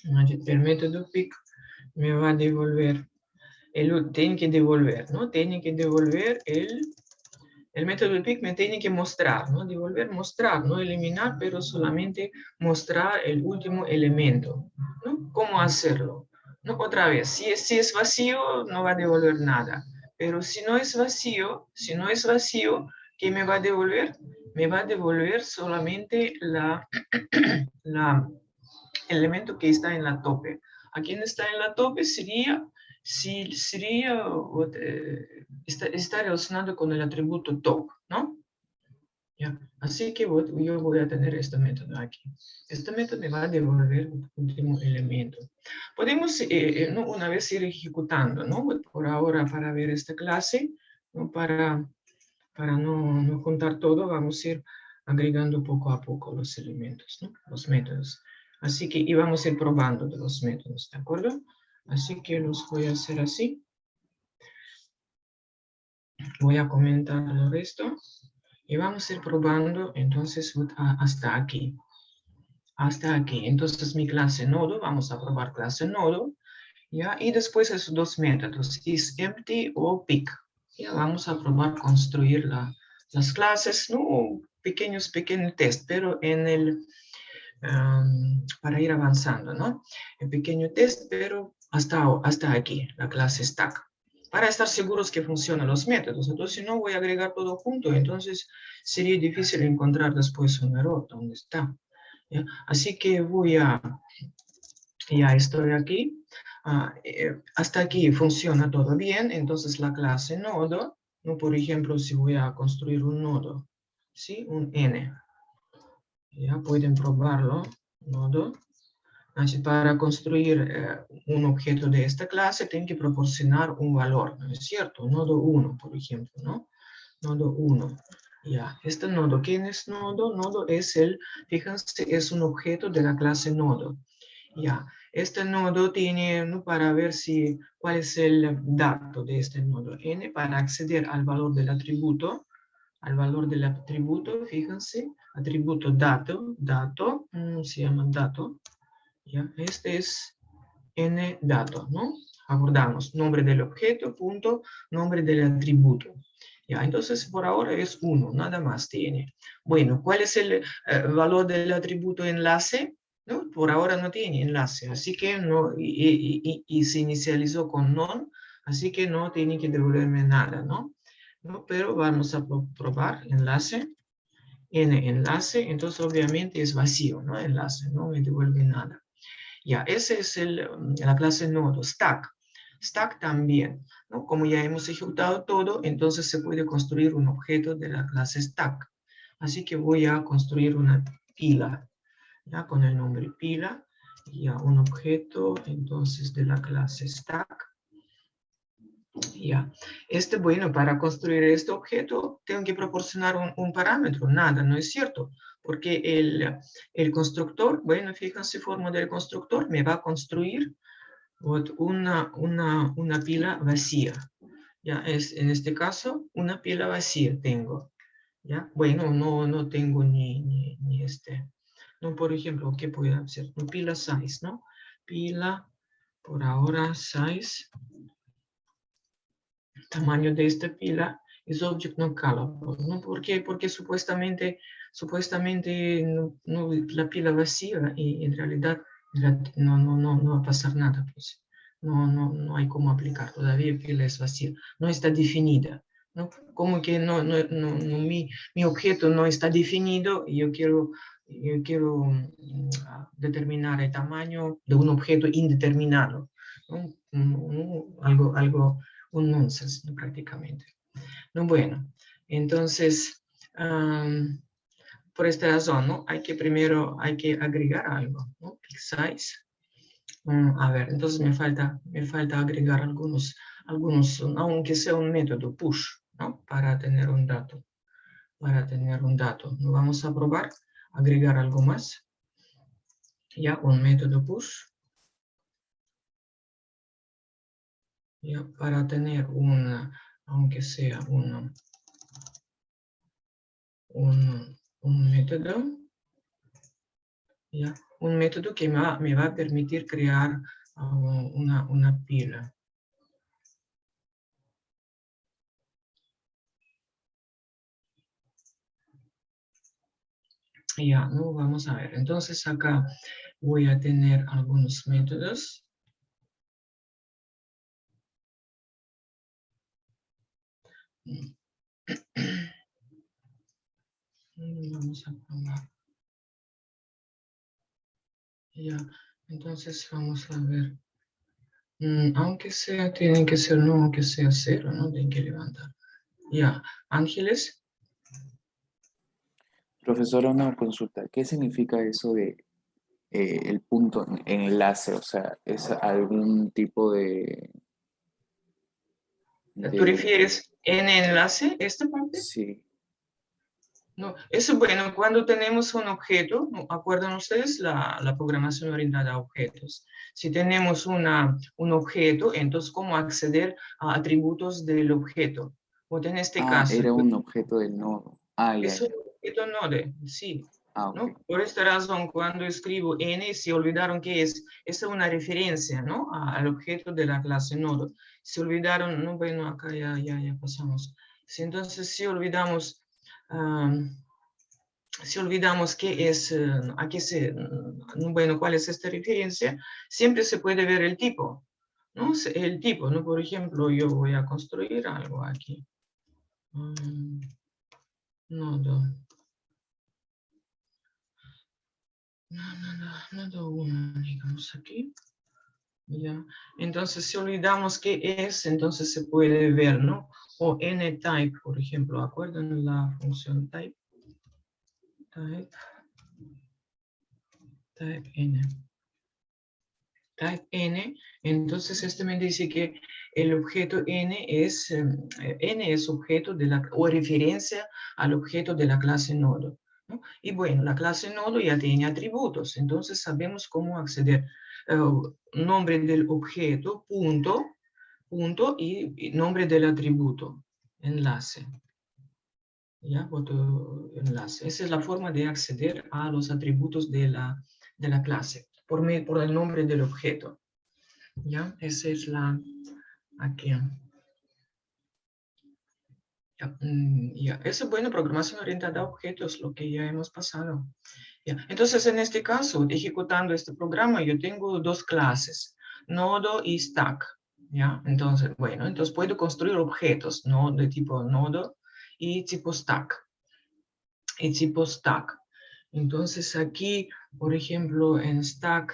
el método pick me va a devolver, tiene que devolver, ¿no? Tiene que devolver el método pick me tiene que mostrar, ¿no? Devolver, mostrar, no eliminar, pero solamente mostrar el último elemento, ¿no? ¿Cómo hacerlo? No, otra vez, si es vacío, no va a devolver nada. Pero si no es vacío, ¿qué me va a devolver? Me va a devolver solamente el elemento que está en la tope. ¿A quién está en la tope? Está relacionado con el atributo top, ¿no? ¿Ya? Así que yo voy a tener este método aquí. Este método me va a devolver el último elemento. Podemos ¿no? Una vez ir ejecutando, ¿no? Por ahora, para ver esta clase, ¿no? Para no contar todo, vamos a ir agregando poco a poco los elementos, ¿no? Los métodos. Así que y vamos a ir probando de los métodos, ¿de acuerdo? Así que los voy a hacer así. Voy a comentar el resto y vamos a ir probando entonces hasta aquí. Hasta aquí. Entonces mi clase nodo, vamos a probar clase nodo, ¿ya? Y después esos dos métodos, isEmpty o pick. Ya vamos a probar construir las clases, ¿no? Pequeños test, pero en el, para ir avanzando, ¿no? El pequeño test, pero hasta aquí, la clase stack. Para estar seguros que funcionan los métodos. Entonces, si no, voy a agregar todo junto. Entonces, sería difícil encontrar después un error. ¿Dónde está? ¿Ya? Así que ya estoy aquí. Hasta aquí funciona todo bien. Entonces, la clase nodo, ¿no? Por ejemplo, si voy a construir un nodo, ¿sí? Un n. Ya pueden probarlo, nodo. Así, para construir un objeto de esta clase, tengo que proporcionar un valor, ¿no es cierto? Nodo 1, por ejemplo, ¿no? Nodo 1. Ya, este nodo, ¿quién es nodo? Nodo es fíjense, es un objeto de la clase nodo. Ya, este nodo tiene, ¿no? Para ver cuál es el dato de este nodo n, para acceder al valor del atributo, fíjense, atributo dato, se llama dato. ¿Ya? Este es n dato, ¿no? Acordamos, nombre del objeto, punto, nombre del atributo. ¿Ya? Entonces, por ahora es 1, nada más tiene. Bueno, ¿cuál es el valor del atributo enlace? ¿No? Por ahora no tiene enlace, así que no, y se inicializó con none, así que no tiene que devolverme nada, ¿no? ¿No? Pero vamos a probar enlace, n enlace, entonces obviamente es vacío, ¿no? Enlace, no me devuelve nada. Ya, esa es la clase nodo, stack. Stack también, ¿no? Como ya hemos ejecutado todo, entonces se puede construir un objeto de la clase stack. Así que voy a construir una pila, ¿ya? Con el nombre pila, ya un objeto, entonces de la clase stack. Ya, bueno, para construir este objeto tengo que proporcionar un parámetro, nada, ¿no es cierto? Porque el constructor, bueno, fíjense, forma del constructor me va a construir una pila vacía. Ya, en este caso, una pila vacía tengo. Ya, bueno, no tengo ni no, por ejemplo, ¿qué puedo hacer? Una pila size, ¿no? Pila, por ahora, size. Tamaño de esta pila es object not callable, ¿no? ¿Por qué? Porque supuestamente la pila vacía y en realidad no va a pasar nada, pues. No hay cómo aplicar, todavía pila es vacía, no está definida, ¿no? Como que mi objeto no está definido y yo quiero determinar el tamaño de un objeto indeterminado, ¿no? Algo un nonsense, ¿no? Prácticamente. No, bueno, entonces, por esta razón, ¿no? Primero hay que agregar algo, ¿no? Pick size. A ver, entonces me falta agregar algunos, aunque sea un método push, ¿no? Para tener un dato. ¿No? Vamos a probar agregar algo más. Ya, un método push. Ya, para tener aunque sea un método, ¿ya? Un método que me va a permitir crear una pila. Ya, ¿no? Vamos a ver. Entonces acá voy a tener algunos métodos. Vamos a probar. Ya, entonces vamos a ver. Aunque sea, tienen que ser, no, aunque sea 0, ¿no? Tienen que levantar. Ya, Ángeles. Profesora, una consulta. ¿Qué significa eso de el punto enlace? O sea, ¿es algún tipo ¿Tú de... refieres en enlace esta parte? Sí, No, eso bueno, cuando tenemos un objeto, ¿no? ¿Acuerdan ustedes la programación orientada a objetos? Si tenemos un objeto, entonces, ¿cómo acceder a atributos del objeto? O en este Ah, caso, era un objeto del nodo. Ah, ya, es un ya. objeto node, sí. Ah, ok. ¿No? Por esta razón, cuando escribo n, se olvidaron que es una referencia, ¿no? Al objeto de la clase nodo. Se olvidaron, no, bueno, acá ya pasamos. Si entonces, si olvidamos qué es, a qué se, bueno, cuál es esta referencia, siempre se puede ver el tipo, ¿no? El tipo, ¿no? Por ejemplo, yo voy a construir algo aquí. Nodo. Nodo 1, digamos aquí. Ya. Entonces, si olvidamos qué es, entonces se puede ver, ¿no? O nType, por ejemplo, ¿acuerdan la función type? Type n. Type n, entonces este me dice que el objeto n es objeto de la, o referencia al objeto de la clase nodo, ¿no? Y bueno, la clase nodo ya tiene atributos, entonces sabemos cómo acceder. Nombre del objeto, punto y nombre del atributo, enlace. ¿Ya? Otro enlace. Esa es la forma de acceder a los atributos de la clase, por el nombre del objeto. ¿Ya? Esa es la, aquí. Ya, ya. Eso es bueno, programación orientada a objetos, lo que ya hemos pasado. Ya. Entonces, en este caso, ejecutando este programa, yo tengo dos clases, nodo y stack. ¿Ya? Entonces, bueno, entonces puedo construir objetos, ¿no? De tipo nodo y tipo stack. Entonces, aquí, por ejemplo, en stack,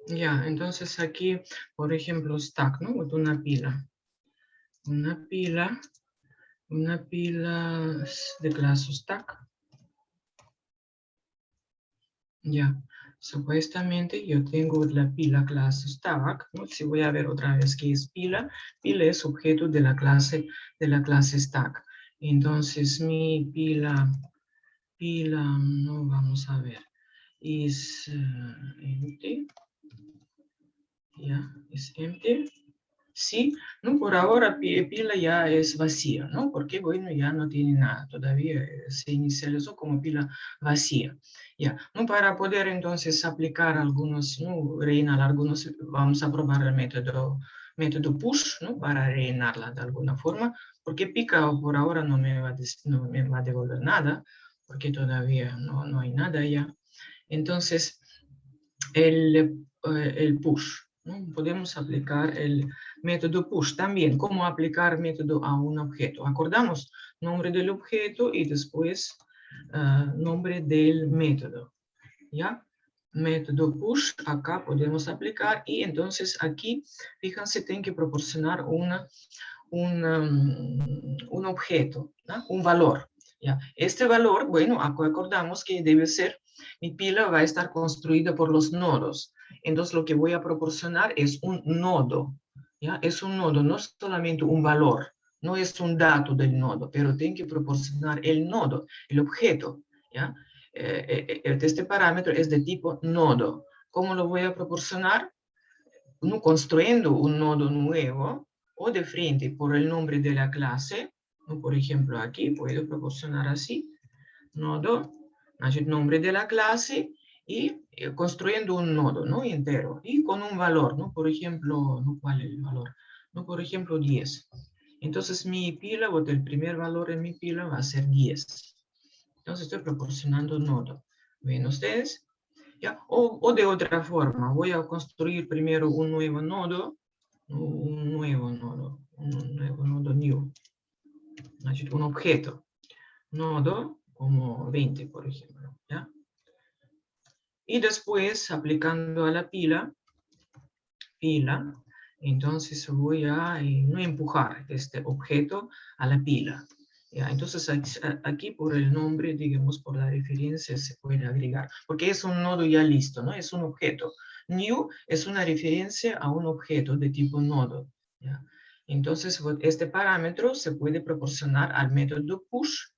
ya, entonces aquí, por ejemplo, stack, ¿no? Una pila. Una pila de clase stack. Ya, supuestamente yo tengo la pila clase stack, ¿no? Si voy a ver otra vez qué es pila es objeto de la clase stack. Entonces mi pila, no, vamos a ver, es empty, ya, es empty. Sí, no, por ahora pila ya es vacía, ¿no? Porque, bueno, ya no tiene nada, todavía se inicializó como pila vacía. Ya, ¿no? Para poder entonces aplicar algunos, ¿no? Rellenar algunos, vamos a probar el método push, ¿no? Para rellenarla de alguna forma, porque pica por ahora no me va a devolver nada, porque todavía no hay nada ya. Entonces, el push, ¿no? Podemos aplicar el método push también. ¿Cómo aplicar método a un objeto? Acordamos nombre del objeto y después nombre del método. ¿Ya? Método push, acá podemos aplicar y entonces aquí, fíjense, tengo que proporcionar un objeto, ¿no? Un valor. ¿Ya? Este valor, bueno, acordamos que debe ser, mi pila va a estar construida por los nodos. Entonces lo que voy a proporcionar es un nodo. ¿Ya? Es un nodo, no solamente un valor, no es un dato del nodo, pero tengo que proporcionar el nodo, el objeto. ¿Ya? Este parámetro es de tipo nodo. ¿Cómo lo voy a proporcionar? No, construyendo un nodo nuevo o de frente por el nombre de la clase. ¿No? Por ejemplo, aquí puedo proporcionar así, nodo, el nombre de la clase y construyendo un nodo, ¿no? Entero y con un valor, ¿no? Por ejemplo, ¿no? ¿Cuál es el valor? ¿No? Por ejemplo, 10. Entonces mi pila, o el primer valor en mi pila va a ser 10. Entonces estoy proporcionando nodo. ¿Ven ustedes? ¿Ya? O de otra forma, voy a construir primero un nuevo nodo new, un objeto, nodo como 20, por ejemplo, ¿ya? Y después, aplicando a la pila, entonces voy a no empujar este objeto a la pila. ¿Ya? Entonces aquí por el nombre, digamos, por la referencia se puede agregar, porque es un nodo ya listo, ¿no? Es un objeto, New es una referencia a un objeto de tipo nodo. ¿Ya? Entonces, este parámetro se puede proporcionar al método push.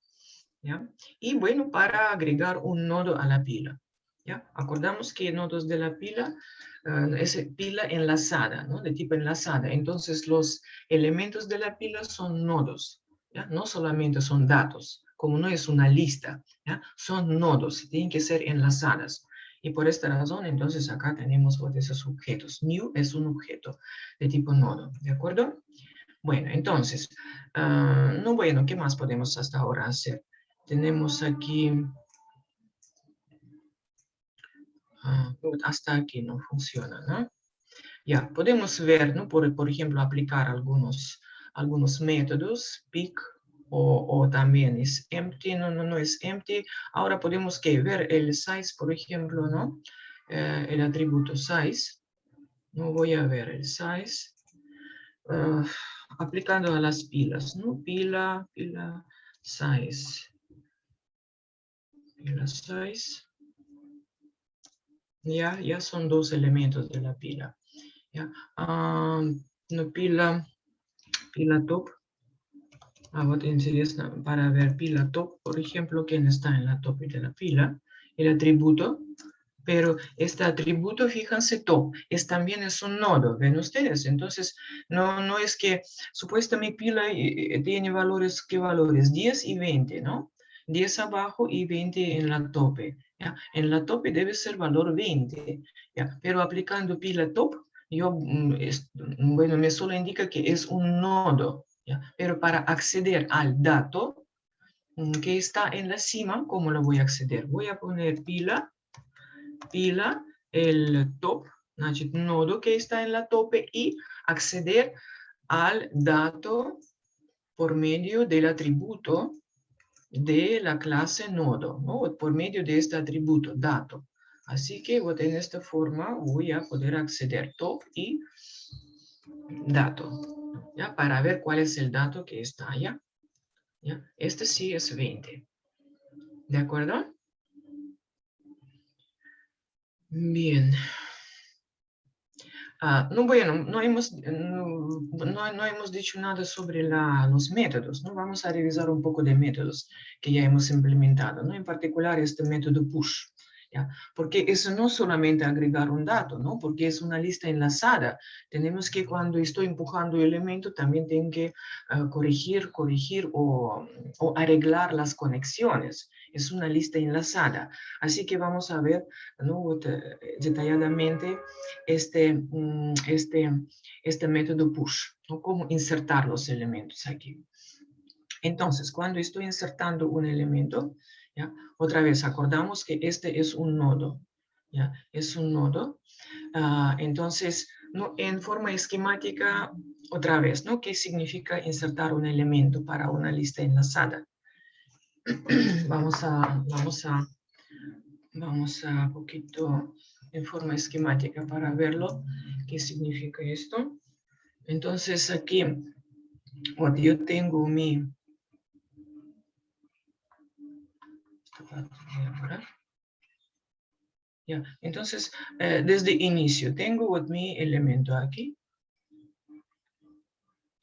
¿Ya? Y bueno, para agregar un nodo a la pila. ¿Ya? Acordamos que nodos de la pila es pila enlazada, ¿no? De tipo enlazada. Entonces, los elementos de la pila son nodos. ¿Ya? No solamente son datos, como no es una lista, ¿ya? Son nodos, tienen que ser enlazadas. Y por esta razón, entonces acá tenemos esos objetos. New es un objeto de tipo nodo, ¿de acuerdo? Bueno, entonces, no, bueno, ¿qué más podemos hasta ahora hacer? Tenemos aquí, hasta aquí no funciona, ¿no? Ya, podemos ver, ¿no? Por ejemplo, aplicar algunos métodos, pick, o también es empty, no es empty. Ahora podemos ver el size, por ejemplo, ¿no? El atributo size. No voy a ver el size. Aplicando a las pilas, ¿no? Pila size. Pila size. Ya son dos elementos de la pila. ¿Ya? No, pila top. Interesa para ver pila top, por ejemplo, quién está en la top de la pila, el atributo, pero este atributo, fíjense, top, también es un nodo, ¿ven ustedes? Entonces, no es que supuestamente mi pila tiene valores, ¿qué valores? 10 y 20, ¿no? 10 abajo y 20 en la tope. ¿Ya? En la tope debe ser valor 20, ¿ya? Pero aplicando pila top, bueno, me solo indica que es un nodo, ¿ya? Pero para acceder al dato que está en la cima, ¿cómo lo voy a acceder? Voy a poner pila, el top, nodo que está en la tope y acceder al dato por medio del atributo de la clase nodo, ¿no? Por medio de este atributo, dato. Así que en esta forma voy a poder acceder top y dato, ¿ya? Para ver cuál es el dato que está allá. ¿Ya? Este sí es 20. ¿De acuerdo? Bien. No hemos dicho nada sobre los métodos, ¿no? Vamos a revisar un poco de métodos que ya hemos implementado, ¿no? En particular este método push, ¿ya? Porque eso no solamente agregar un dato, ¿no? Porque es una lista enlazada. Tenemos que cuando estoy empujando el elemento también tengo que corregir o arreglar las conexiones. Es una lista enlazada. Así que vamos a ver, ¿no? Detalladamente este método push, ¿no? Cómo insertar los elementos aquí. Entonces, cuando estoy insertando un elemento, ¿ya? Otra vez acordamos que este es un nodo, ¿ya? Es un nodo. Entonces, ¿no? En forma esquemática, otra vez, ¿no? ¿Qué significa insertar un elemento para una lista enlazada? Vamos a poquito en forma esquemática para verlo, qué significa esto. Entonces aquí, yo tengo mi... Ya, entonces, desde inicio, tengo mi elemento aquí.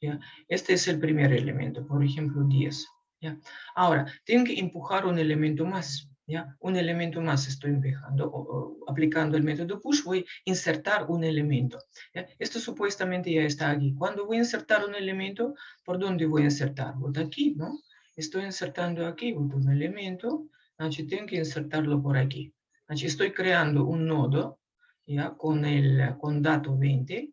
¿Ya? Este es el primer elemento, por ejemplo, 10. ¿Ya? Ahora, tengo que empujar un elemento más. ¿Ya? Un elemento más estoy empujando, aplicando el método push, voy a insertar un elemento. ¿Ya? Esto supuestamente ya está aquí. Cuando voy a insertar un elemento, ¿por dónde voy a insertar? Aquí, ¿no? Estoy insertando aquí un elemento, tengo que insertarlo por aquí. Estoy creando un nodo, ¿ya? Con dato 20,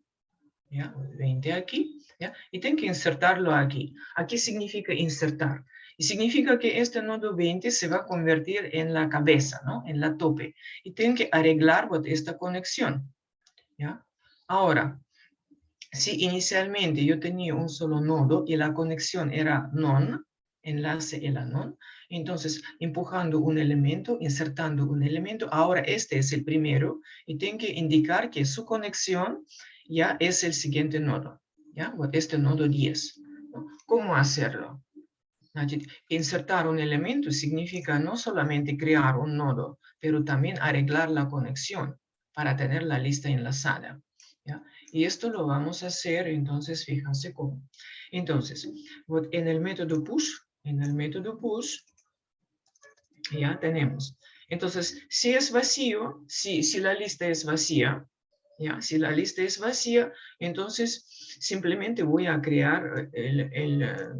¿ya? 20 aquí, ¿ya? Y tengo que insertarlo aquí. Aquí significa insertar. Y significa que este nodo 20 se va a convertir en la cabeza, ¿no? En la tope. Y tengo que arreglar esta conexión, ¿ya? Ahora, si inicialmente yo tenía un solo nodo y la conexión era non, enlace era non, entonces empujando un elemento, insertando un elemento, ahora este es el primero y tengo que indicar que su conexión ya es el siguiente nodo, ¿ya? Este nodo 10. ¿No? ¿Cómo hacerlo? Insertar un elemento significa no solamente crear un nodo, pero también arreglar la conexión para tener la lista enlazada. ¿Ya? Y esto lo vamos a hacer, entonces, fíjense cómo. Entonces, en el método push, ya tenemos. Entonces, si es vacío, si la lista es vacía, ¿ya? Si la lista es vacía, entonces simplemente voy a crear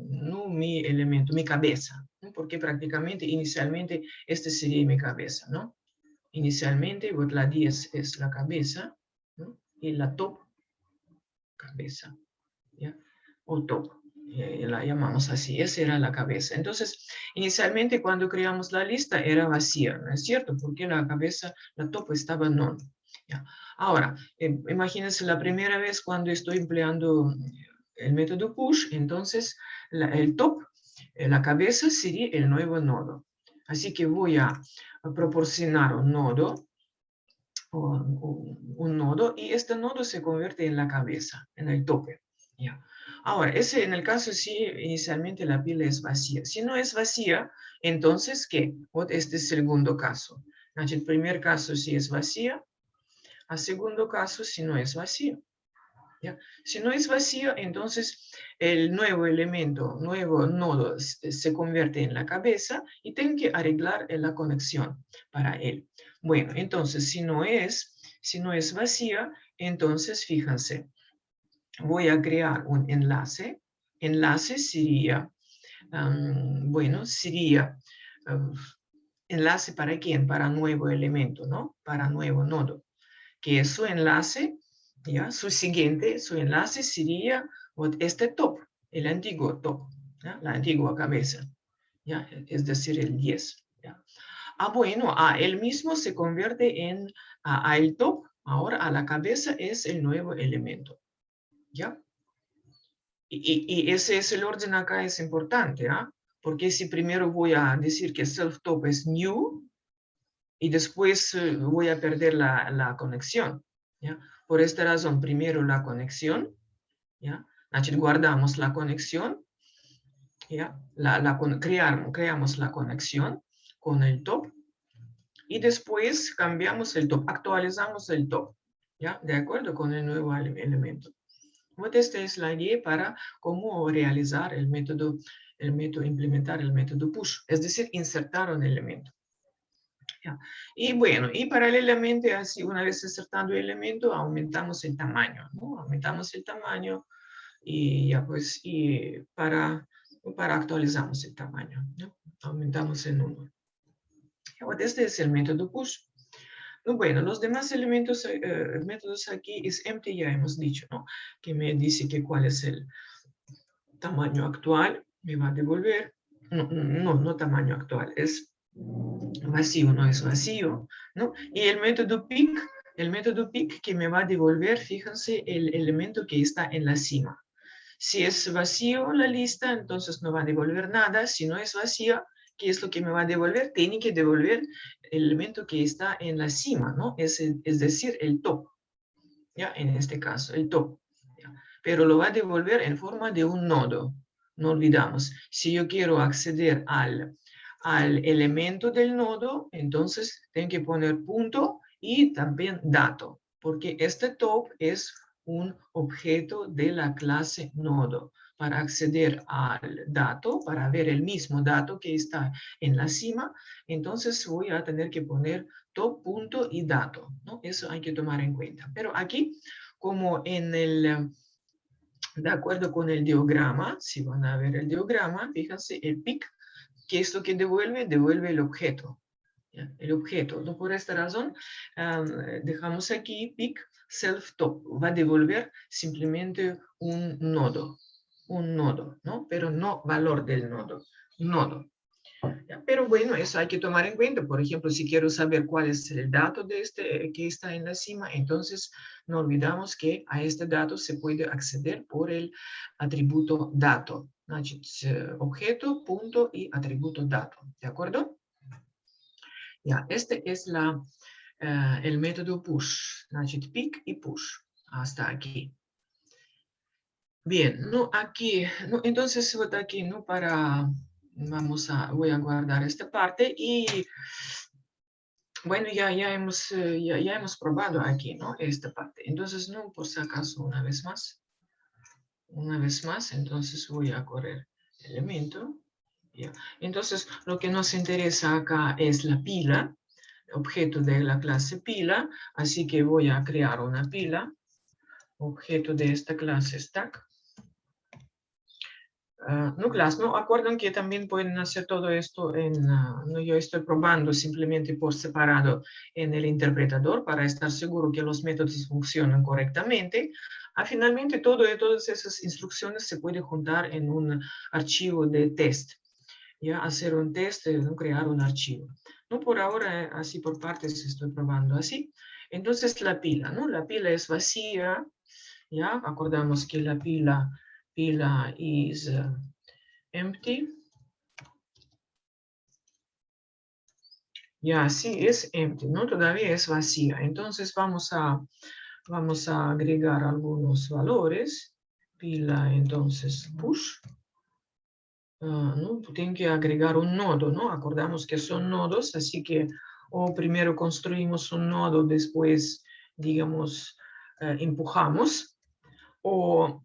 no mi elemento, mi cabeza, ¿no? Porque prácticamente inicialmente este sería mi cabeza, ¿no? Inicialmente la 10 es la cabeza, ¿no? Y la top, cabeza, ¿ya? O top. La llamamos así, esa era la cabeza. Entonces, inicialmente cuando creamos la lista era vacía, ¿no es cierto? Porque la cabeza, la top estaba non. ¿Ya? Ahora, imagínense la primera vez cuando estoy empleando el método push, entonces el top, la cabeza sería el nuevo nodo. Así que voy a proporcionar un nodo, y este nodo se convierte en la cabeza, en el tope. ¿Ya? Ahora, en el caso si inicialmente la pila es vacía. Si no es vacía, entonces, ¿qué? Este es el segundo caso. El primer caso si es vacía, el segundo caso si no es vacía. ¿Ya? Si no es vacío, entonces el nuevo elemento, nuevo nodo se convierte en la cabeza y tengo que arreglar la conexión para él. Bueno, entonces si no es vacía, entonces fíjense, voy a crear un enlace. Enlace sería, enlace para quién? Para nuevo elemento, ¿no? Para nuevo nodo, que es su enlace. ¿Ya? Su enlace sería este top, el antiguo top, ¿ya? La antigua cabeza, ¿ya? Es decir, el 10. ¿Ya? Bueno, él mismo se convierte en el top, ahora a la cabeza es el nuevo elemento. ¿Ya? Y ese es el orden acá, es importante, ¿ah? Porque si primero voy a decir que self-top es new, y después voy a perder la conexión, ¿ya? Por esta razón, primero la conexión, ¿ya? Guardamos la conexión, ¿ya? Creamos la conexión con el top y después cambiamos el top, actualizamos el top, ¿ya? De acuerdo con el nuevo elemento. Esta es la guía para cómo realizar implementar el método push, es decir, insertar un elemento. ¿Ya? Y bueno, y paralelamente, así una vez insertando el elemento, aumentamos el tamaño, ¿no? Aumentamos el tamaño y ya pues, y para actualizamos el tamaño, ¿no? Aumentamos el número. Este es el método push. Bueno, los demás métodos aquí es empty, ya hemos dicho, ¿no? Que me dice que cuál es el tamaño actual, me va a devolver, no tamaño actual, es vacío, no es vacío, ¿no? Y el método pick que me va a devolver, fíjense, el elemento que está en la cima. Si es vacío la lista, entonces no va a devolver nada. Si no es vacía, ¿qué es lo que me va a devolver? Tiene que devolver el elemento que está en la cima, ¿no? Es decir, el top, ¿ya? En este caso, el top. ¿Ya? Pero lo va a devolver en forma de un nodo. No olvidamos, si yo quiero acceder al elemento del nodo, entonces tengo que poner punto y también dato, porque este top es un objeto de la clase nodo. Para acceder al dato, para ver el mismo dato que está en la cima, entonces voy a tener que poner top, punto y dato, ¿no? Eso hay que tomar en cuenta. Pero aquí, como de acuerdo con el diagrama, si van a ver el diagrama, fíjense, el pick, ¿qué es lo que devuelve? Devuelve el objeto. ¿Ya? El objeto. ¿No? Por esta razón, dejamos aquí pick self-top. Va a devolver simplemente un nodo, ¿no? Pero no valor del nodo, nodo. ¿Ya? Pero bueno, eso hay que tomar en cuenta. Por ejemplo, si quiero saber cuál es el dato de que está en la cima, entonces no olvidamos que a este dato se puede acceder por el atributo dato. Objeto, punto y atributo dato. ¿De acuerdo? Ya, este es el método push. Pick y push. Hasta aquí. Bien, no aquí, no, entonces aquí, ¿no? Voy a guardar esta parte y Bueno, ya hemos probado aquí, ¿no? Esta parte. Entonces, no, por si acaso, una vez más, entonces voy a correr elemento. Ya. Entonces, lo que nos interesa acá es la pila, objeto de la clase pila, así que voy a crear una pila, objeto de esta clase stack. No, claro, no, acuerdan que también pueden hacer todo esto no, yo estoy probando simplemente por separado en el interpretador para estar seguro que los métodos funcionan correctamente. Finalmente, todas esas instrucciones se pueden juntar en un archivo de test. Ya, hacer un test, crear un archivo. No, por ahora, así por partes estoy probando así. Entonces, la pila, ¿no? La pila es vacía, ya, acordamos que la pila is empty. Ya, sí, es empty, ¿no? Todavía es vacía. Entonces vamos a agregar algunos valores. Pila, entonces, push. ¿No? Tienen que agregar un nodo, ¿no? Acordamos que son nodos, así que o primero construimos un nodo, después, digamos, empujamos. O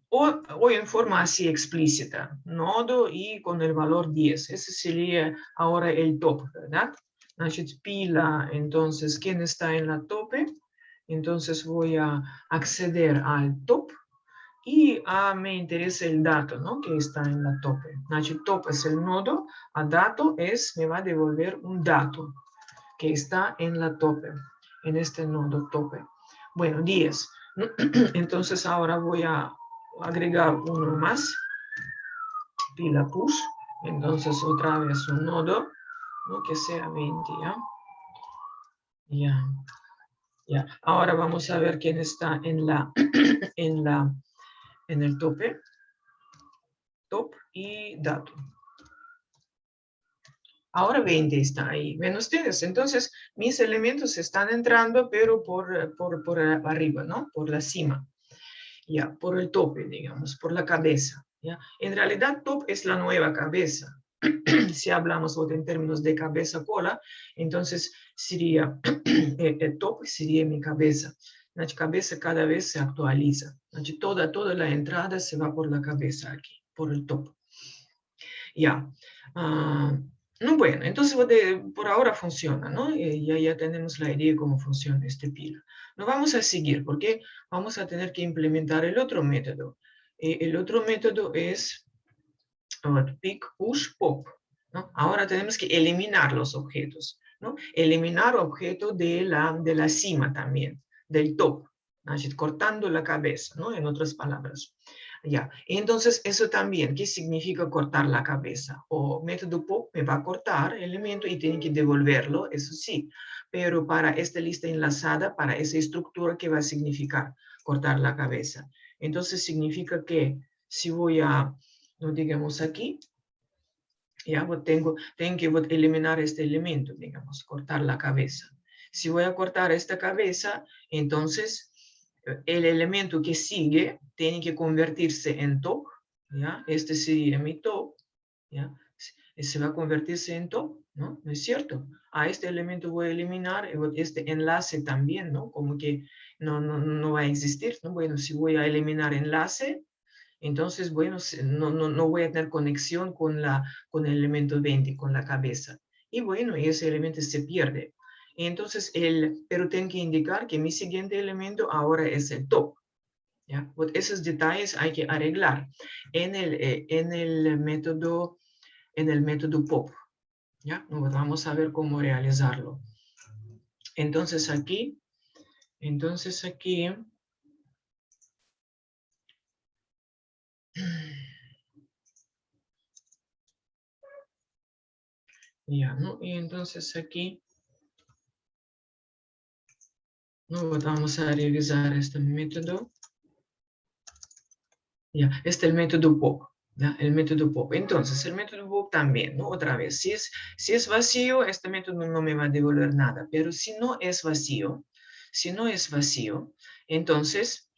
en forma así explícita, nodo y con el valor 10. Ese sería ahora el top, ¿verdad? Pila, entonces, ¿quién está en la tope? Entonces voy a acceder al top y me interesa el dato, ¿no? Que está en la tope. Top es el nodo, a dato me va a devolver un dato que está en la tope, en este nodo tope. Bueno, 10. Entonces ahora voy a agregar uno más, pila push, entonces otra vez un nodo, ¿no? Que sea 20, ¿ya? Ya. Ahora vamos a ver quién está en el tope, top y dato. Ahora 20 está ahí. ¿Ven ustedes? Entonces, mis elementos están entrando, pero por arriba, ¿no? Por la cima. Ya, por el tope, digamos, por la cabeza. ¿Ya? En realidad, top es la nueva cabeza. Si hablamos en términos de cabeza-cola, entonces sería, el top sería mi cabeza. La cabeza cada vez se actualiza. Toda la entrada se va por la cabeza aquí, por el top. Ya. No, bueno, entonces por ahora funciona, ¿no? Ya tenemos la idea de cómo funciona este pila. No vamos a seguir porque vamos a tener que implementar el otro método. El otro método es pick, push, pop, ¿no? Ahora tenemos que eliminar los objetos, ¿no? Eliminar objetos de la cima también, del top, ¿no? Cortando la cabeza, ¿no? En otras palabras. Ya, entonces eso también, ¿qué significa cortar la cabeza? O método pop me va a cortar el elemento y tiene que devolverlo, eso sí, pero para esta lista enlazada, para esa estructura, ¿qué va a significar cortar la cabeza? Entonces significa que si voy a, no digamos aquí, ya tengo que eliminar este elemento, digamos, cortar la cabeza. Si voy a cortar esta cabeza, entonces el elemento que sigue tiene que convertirse en top, ¿ya? Este sería mi top, ¿ya? Se va a convertirse en top, ¿no? ¿No es cierto? A este elemento voy a eliminar este enlace también, ¿no? Como que no va a existir, ¿no? Bueno, si voy a eliminar enlace, entonces, bueno, no voy a tener conexión con el elemento 20, con la cabeza. Y bueno, ese elemento se pierde. Entonces, pero tengo que indicar que mi siguiente elemento ahora es el top. ¿Ya? Pues esos detalles hay que arreglar en el método pop. ¿Ya? Vamos a ver cómo realizarlo. Entonces aquí, ya, ¿no? Y entonces aquí, ¿no? Vamos a revisar este método. Ya, este es el método pop. ¿Ya? El método pop. Entonces, el método pop también, ¿no? Otra vez, si es vacío, este método no me va a devolver nada. Pero si no es vacío, entonces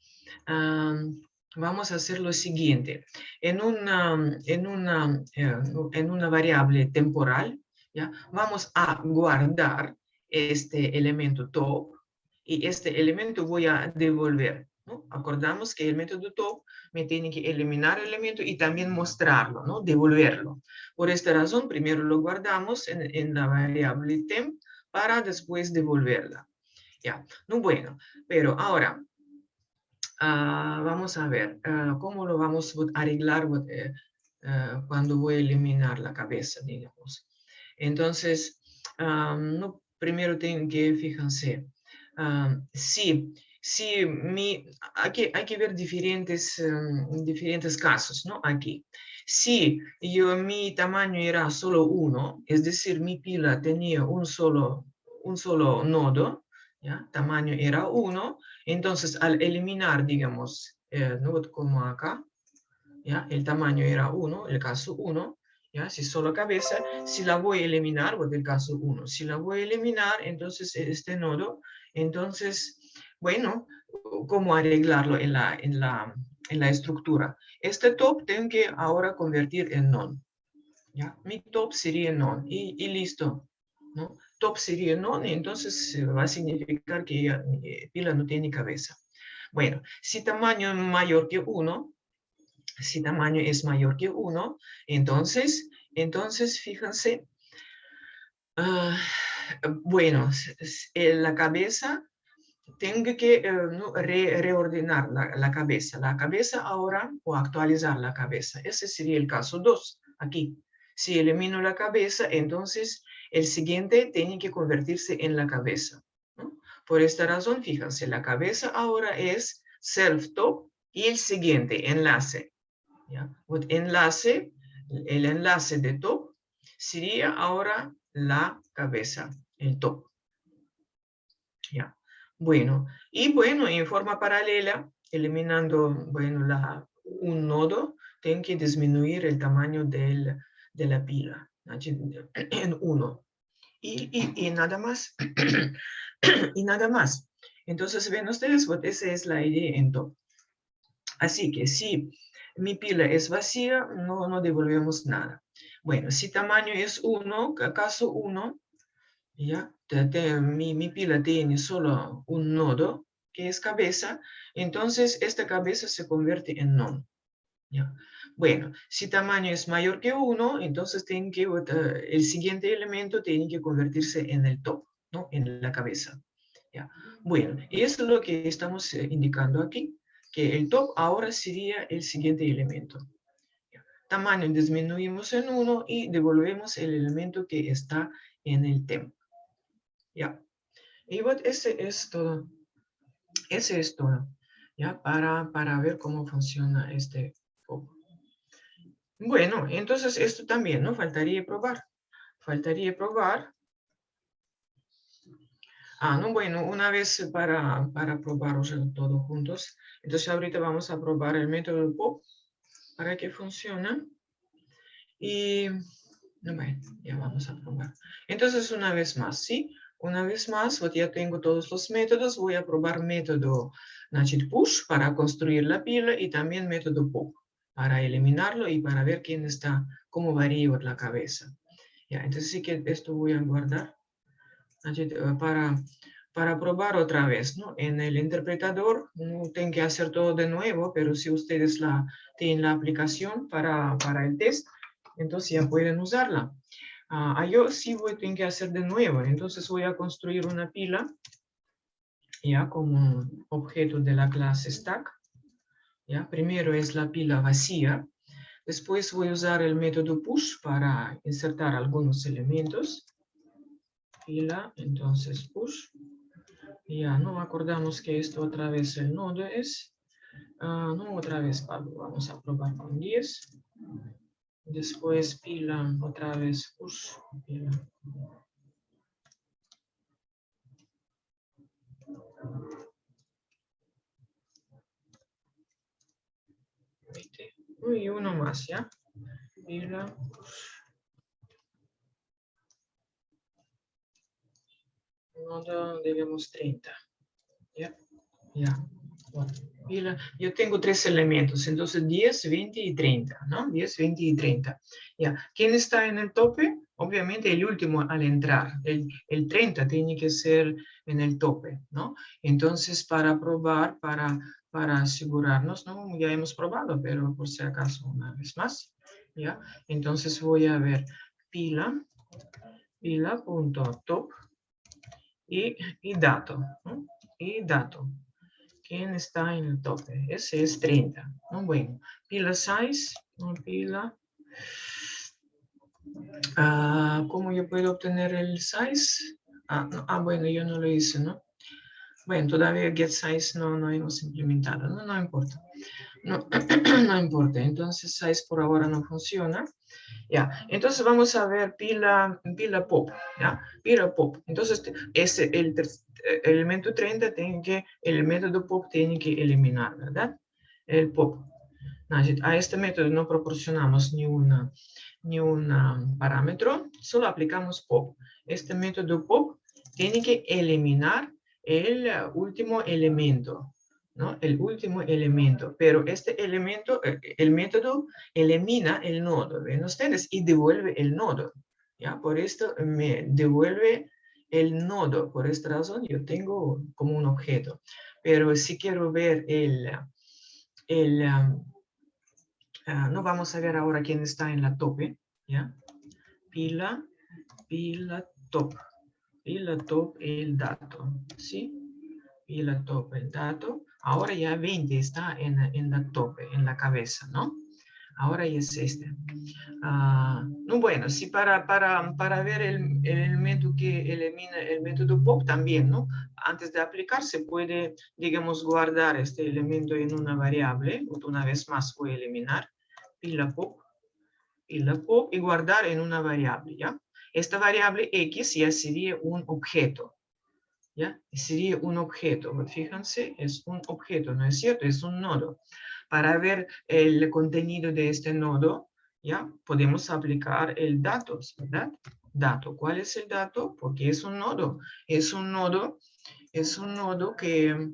vamos a hacer lo siguiente. En una variable temporal, ¿ya? Vamos a guardar este elemento top y este elemento voy a devolver, ¿no? Acordamos que el método top me tiene que eliminar el elemento y también mostrarlo, ¿no? Devolverlo. Por esta razón, primero lo guardamos en la variable temp para después devolverla. Ya, no, bueno, pero ahora vamos a ver cómo lo vamos a arreglar cuando voy a eliminar la cabeza, digamos. Entonces, no, primero tengo que, fíjense, aquí hay que ver diferentes casos, ¿no? Aquí. Si mi tamaño era solo 1, es decir, mi pila tenía un solo nodo, ¿ya? Tamaño era 1, entonces al eliminar, digamos, ¿no? Como acá, ¿ya? El tamaño era 1, el caso 1, ¿ya? Si solo cabeza, si la voy a eliminar, pues el caso 1. Si la voy a eliminar, entonces este nodo, entonces, bueno, ¿cómo arreglarlo en la estructura? Este top tengo que ahora convertir en none, ¿ya? Mi top sería none y listo, ¿no? Top sería none, entonces va a significar que pila no tiene cabeza. Bueno, si tamaño es mayor que 1, si tamaño es mayor que 1, entonces fíjense, bueno, la cabeza, tengo que reordenar la cabeza. La cabeza ahora, o actualizar la cabeza. Ese sería el caso 2, aquí. Si elimino la cabeza, entonces el siguiente tiene que convertirse en la cabeza, ¿no? Por esta razón, fíjense, la cabeza ahora es self top y el siguiente, enlace. ¿Ya? El enlace de top sería ahora la cabeza, el top. ¿Ya? Bueno, y bueno, en forma paralela, eliminando, bueno, un nodo, tengo que disminuir el tamaño de la pila, ¿no? En 1. Y nada más. Y nada más. Entonces, ven ustedes, pues esa es la idea en top. Así que si mi pila es vacía, no devolvemos nada. Bueno, si tamaño es 1, caso 1, ¿ya? Mi pila tiene solo un nodo, que es cabeza, entonces esta cabeza se convierte en none, ¿ya? Bueno, si tamaño es mayor que 1, entonces el siguiente elemento tiene que convertirse en el top, ¿no? En la cabeza, ¿ya? Bueno, y eso es lo que estamos indicando aquí, que el top ahora sería el siguiente elemento. ¿Ya? Tamaño disminuimos en 1 y devolvemos el elemento que está en el temp. ¿Ya? Y bueno, ese es todo. Ese es todo. ¿Ya? Para ver cómo funciona este foco. Bueno, entonces esto también, ¿no? Faltaría probar. Faltaría probar. No, bueno, una vez para probar, o sea, todos juntos. Entonces ahorita vamos a probar el método POP para que funcione. Y, bueno, ya vamos a probar. Entonces, una vez más, ¿sí? Una vez más, pues ya tengo todos los métodos. Voy a probar método push para construir la pila y también método pop para eliminarlo y para ver quién está, cómo varía la cabeza. Ya, entonces sí que esto voy a guardar para probar otra vez, ¿no? En el interpretador no tengo que hacer todo de nuevo, pero si ustedes tienen la aplicación para el test, entonces ya pueden usarla. Yo sí tengo que hacer de nuevo, entonces voy a construir una pila ya como objeto de la clase stack. ¿Ya? Primero es la pila vacía, después voy a usar el método push para insertar algunos elementos. Pila, entonces push. Ya, no acordamos que esto otra vez el nodo es. No, otra vez, Pablo, vamos a probar con 10. Después pila, otra vez push. Pila. Y uno más, ¿ya? Pila, push. Nodo, digamos 30. ¿Ya? Ya. Bueno, pila. Yo tengo 3 elementos, entonces 10, 20 y 30, ¿no? 10, 20 y 30. Ya. ¿Quién está en el tope? Obviamente el último al entrar, el 30 tiene que ser en el tope, ¿no? Entonces, para probar, para asegurarnos, ¿no? Ya hemos probado, pero por si acaso una vez más, ¿ya? Entonces voy a ver pila.top y dato, ¿no? Y dato. ¿Quién está en el tope? Ese es 30, ¿no? Bueno, pila size, ¿no? Pila... ¿cómo yo puedo obtener el size? No, bueno, yo no lo hice, ¿no? Bueno, todavía getSize no hemos implementado, no importa. No, no importa, entonces size por ahora no funciona. Ya, entonces vamos a ver pila pop, ¿ya? Pila pop. Entonces, el elemento 30 el método pop tiene que eliminar, ¿verdad? El pop. A este método no proporcionamos ni un parámetro, solo aplicamos pop. Este método pop tiene que eliminar el último elemento, ¿no? El último elemento, pero este elemento, el método elimina el nodo, ¿ven ustedes? Y devuelve el nodo, ¿ya? Por esto me devuelve el nodo, por esta razón yo tengo como un objeto. Pero si quiero ver no vamos a ver ahora quién está en la tope, ¿ya? Pila top, el dato, ¿sí? Pila top, el dato. Ahora ya 20 está en la tope, en la cabeza, ¿no? Ahora ya es este. No, bueno, sí, para ver el elemento que elimina el método pop también, ¿no? Antes de aplicar se puede, digamos, guardar este elemento en una variable. Una vez más voy a eliminar pila pop y guardar en una variable, ¿ya? Esta variable X ya sería un objeto, ¿ya? Sería un objeto, fíjense, es un objeto, ¿no es cierto? Es un nodo. Para ver el contenido de este nodo, ¿ya? Podemos aplicar el datos, ¿verdad? Dato, ¿cuál es el dato? Porque es un nodo, es un nodo que,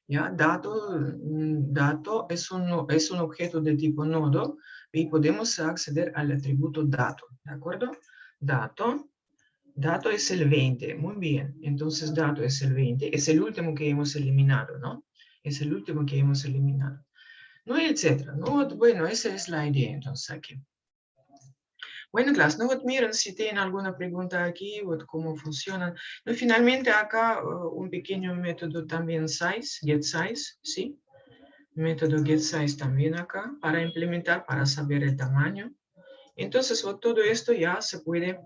¿ya? Dato es un objeto de tipo nodo y podemos acceder al atributo dato, ¿de acuerdo? Dato es el 20, muy bien. Entonces dato es el 20, es el último que hemos eliminado, ¿no? Es el último que hemos eliminado. No, etcétera, ¿no? Bueno, esa es la idea entonces aquí. Bueno, clase, ¿no? Miren si tienen alguna pregunta aquí o cómo funcionan. No, finalmente acá un pequeño método también size, getSize, ¿sí? Método getSize también acá para implementar, para saber el tamaño. Entonces, todo esto ya se puede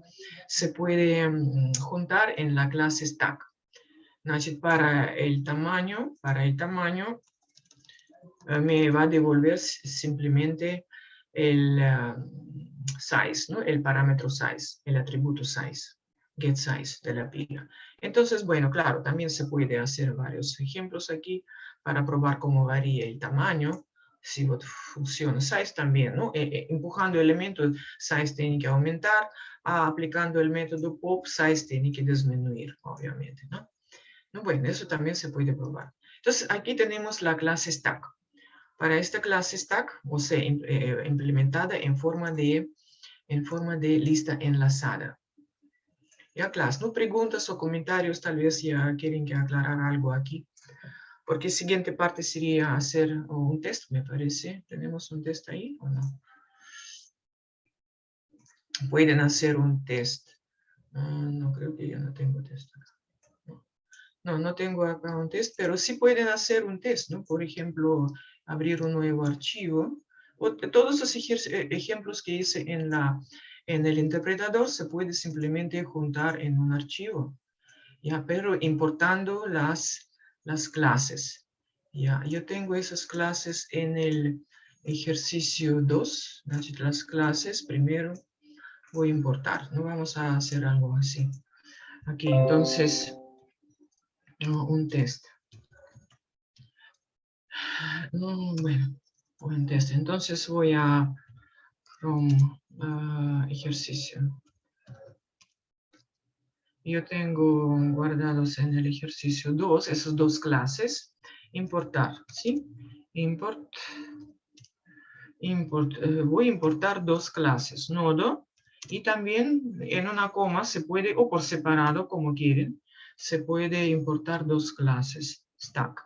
juntar en la clase stack. Para el tamaño me va a devolver simplemente el size, ¿no? El parámetro size, el atributo size, getSize de la pila. Entonces, bueno, claro, también se puede hacer varios ejemplos aquí para probar cómo varía el tamaño. Si funciona size también, ¿no? Empujando elementos, size tiene que aumentar, aplicando el método pop, size tiene que disminuir, obviamente, ¿no? Bueno, eso también se puede probar. Entonces, aquí tenemos la clase stack. Para esta clase stack, o sea, implementada en forma de lista enlazada. Ya, clase, ¿no? Preguntas o comentarios, tal vez ya quieren que aclarar algo aquí. Porque la siguiente parte sería hacer un test, me parece. ¿Tenemos un test ahí o no? Pueden hacer un test. No, creo que yo no tengo test acá. No tengo acá un test, pero sí pueden hacer un test, ¿no? Por ejemplo, abrir un nuevo archivo. Todos los ejemplos que hice en el interpretador se puede simplemente juntar en un archivo, ¿ya? Pero importando las clases. Ya, yo tengo esas clases en el ejercicio 2, las clases, primero voy a importar, no vamos a hacer algo así. Aquí, entonces, un test. Bueno, un test. Entonces voy a ejercicio. Yo tengo guardados en el ejercicio 2, esas dos clases. Importar, ¿sí? Voy a importar dos clases, nodo Y también en una coma se puede, o por separado, como quieren, se puede importar dos clases, stack.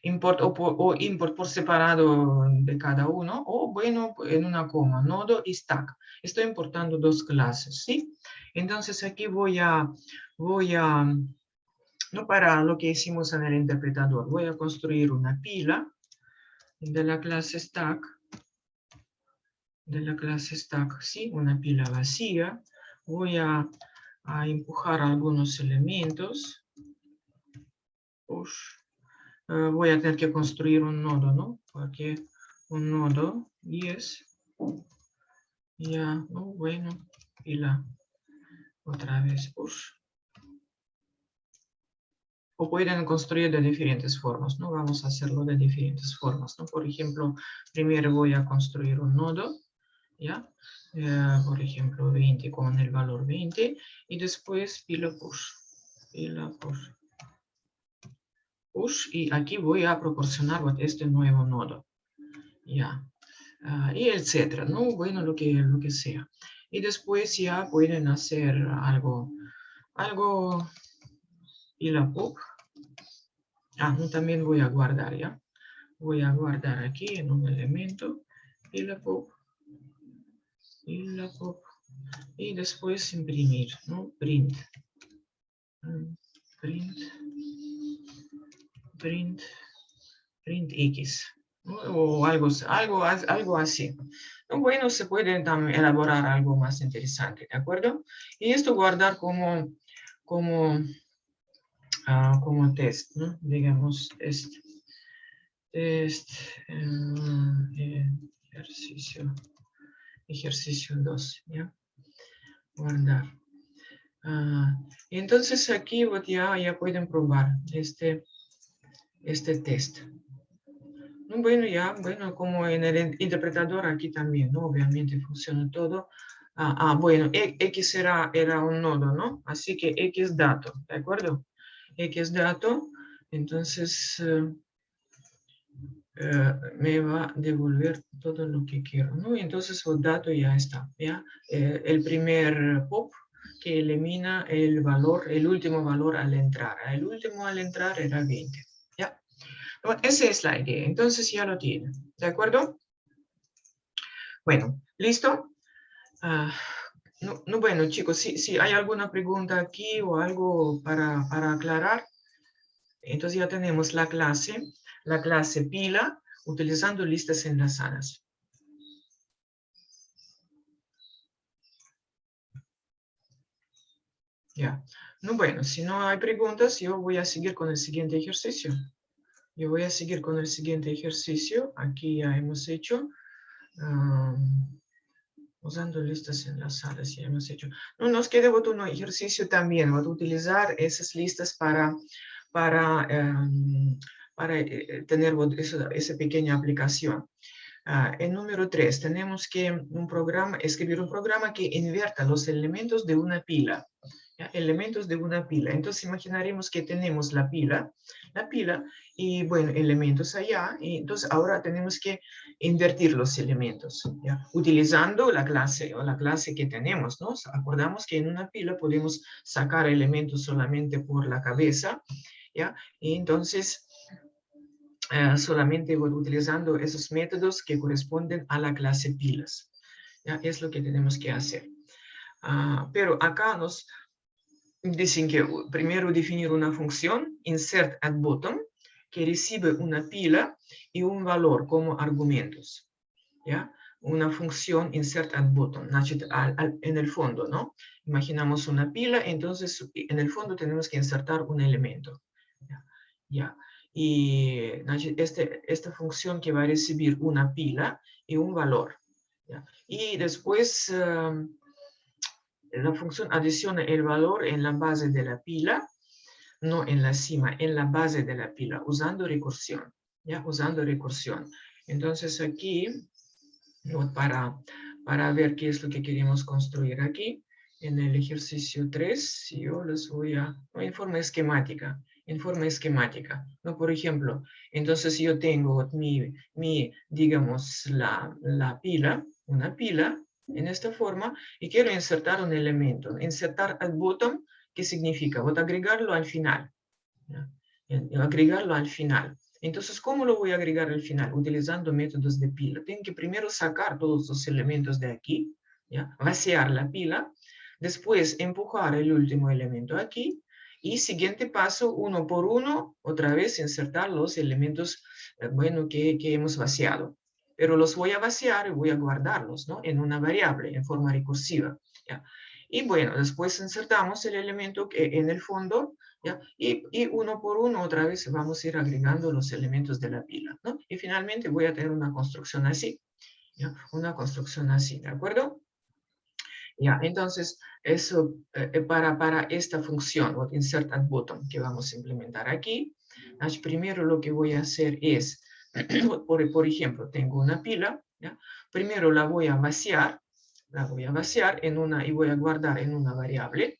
Import o import por separado de cada uno, o bueno, en una coma, nodo y stack. Estoy importando dos clases, ¿sí? Entonces aquí voy a, no para lo que hicimos en el interpretador, voy a construir una pila de la clase stack, ¿sí? Una pila vacía. Voy a empujar algunos elementos. Voy a tener que construir un nodo, ¿no? Porque un nodo 10. Ya, no, bueno, pila otra vez. O pueden construir de diferentes formas, ¿no? Vamos a hacerlo de diferentes formas, ¿no? Por ejemplo, primero voy a construir un nodo, ¿ya? Por ejemplo, 20 con el valor 20, y después pila push, y aquí voy a proporcionar este nuevo nodo, ¿ya? Y etcétera, ¿no? Bueno, lo que sea. Y después ya pueden hacer algo pila pop. No, también voy a guardar, ¿ya? Voy a guardar aquí en un elemento pila pop, y después imprimir, ¿no? Print X, ¿no? O algo así. Bueno, se puede también elaborar algo más interesante, ¿de acuerdo? Y esto guardar como test, ¿no? Digamos, ejercicio 2, ¿ya? Guardar. Entonces aquí ya pueden probar este test. Bueno, como en el interpretador aquí también, ¿no? Obviamente funciona todo. Bueno, X era un nodo, ¿no? Así que X dato, ¿de acuerdo? X dato, entonces me va a devolver todo lo que quiero, ¿no? Entonces el dato ya está, ¿ya? El primer pop que elimina el último valor al entrar. El último al entrar era 20, ¿ya? Bueno, esa es la idea, entonces ya lo tienen, ¿de acuerdo? Bueno, ¿listo? Bueno, chicos, si hay alguna pregunta aquí o algo para aclarar, entonces ya tenemos la clase pila utilizando listas enlazadas. Ya. Bueno, si no hay preguntas, yo voy a seguir con el siguiente ejercicio. Aquí ya hemos hecho. Usando listas enlazadas, ya hemos hecho. No, nos queda otro ejercicio también. Voy a utilizar esas listas para tener esa pequeña aplicación. En número 3, tenemos que escribir un programa que invierta los elementos de una pila. ¿Ya? Elementos de una pila. Entonces imaginaremos que tenemos la pila y, bueno, elementos allá. Y entonces ahora tenemos que invertir los elementos, ¿ya? Utilizando la clase que tenemos, ¿no? Acordamos que en una pila podemos sacar elementos solamente por la cabeza, ¿ya? Y entonces solamente voy utilizando esos métodos que corresponden a la clase pilas. ¿Ya? Es lo que tenemos que hacer. Pero acá nos dicen que primero definir una función, insert at bottom, que recibe una pila y un valor como argumentos. ¿Ya? Una función insert at bottom, en el fondo, ¿no? Imaginamos una pila, entonces en el fondo tenemos que insertar un elemento. ¿Ya? Y esta función que va a recibir una pila y un valor. ¿Ya? Y después la función adiciona el valor en la base de la pila, no en la cima, en la base de la pila, usando recursión. ¿Ya? Usando recursión. Entonces aquí, para ver qué es lo que queremos construir aquí, en el ejercicio 3, yo les voy a, en forma esquemática, ¿no? Por ejemplo, entonces yo tengo digamos, una pila, en esta forma, y quiero insertar un elemento. Insertar at bottom, ¿qué significa? Voy a agregarlo al final. ¿Ya? Agregarlo al final. Entonces, ¿cómo lo voy a agregar al final? Utilizando métodos de pila. Tengo que primero sacar todos los elementos de aquí, ¿ya? Vaciar la pila, después empujar el último elemento aquí, y siguiente paso, uno por uno, otra vez insertar los elementos bueno, que hemos vaciado. Pero los voy a vaciar y voy a guardarlos, ¿no? En una variable, en forma recursiva. ¿Ya? Y bueno, después insertamos el elemento que en el fondo, ¿ya? Y uno por uno otra vez vamos a ir agregando los elementos de la pila, ¿no? Y finalmente voy a tener una construcción así, ¿ya? Una construcción así, ¿de acuerdo? Ya, entonces, eso para esta función, insert at bottom, que vamos a implementar aquí. Primero lo que voy a hacer es, por ejemplo, tengo una pila, ¿ya? Primero la voy a vaciar en una, y voy a guardar en una variable,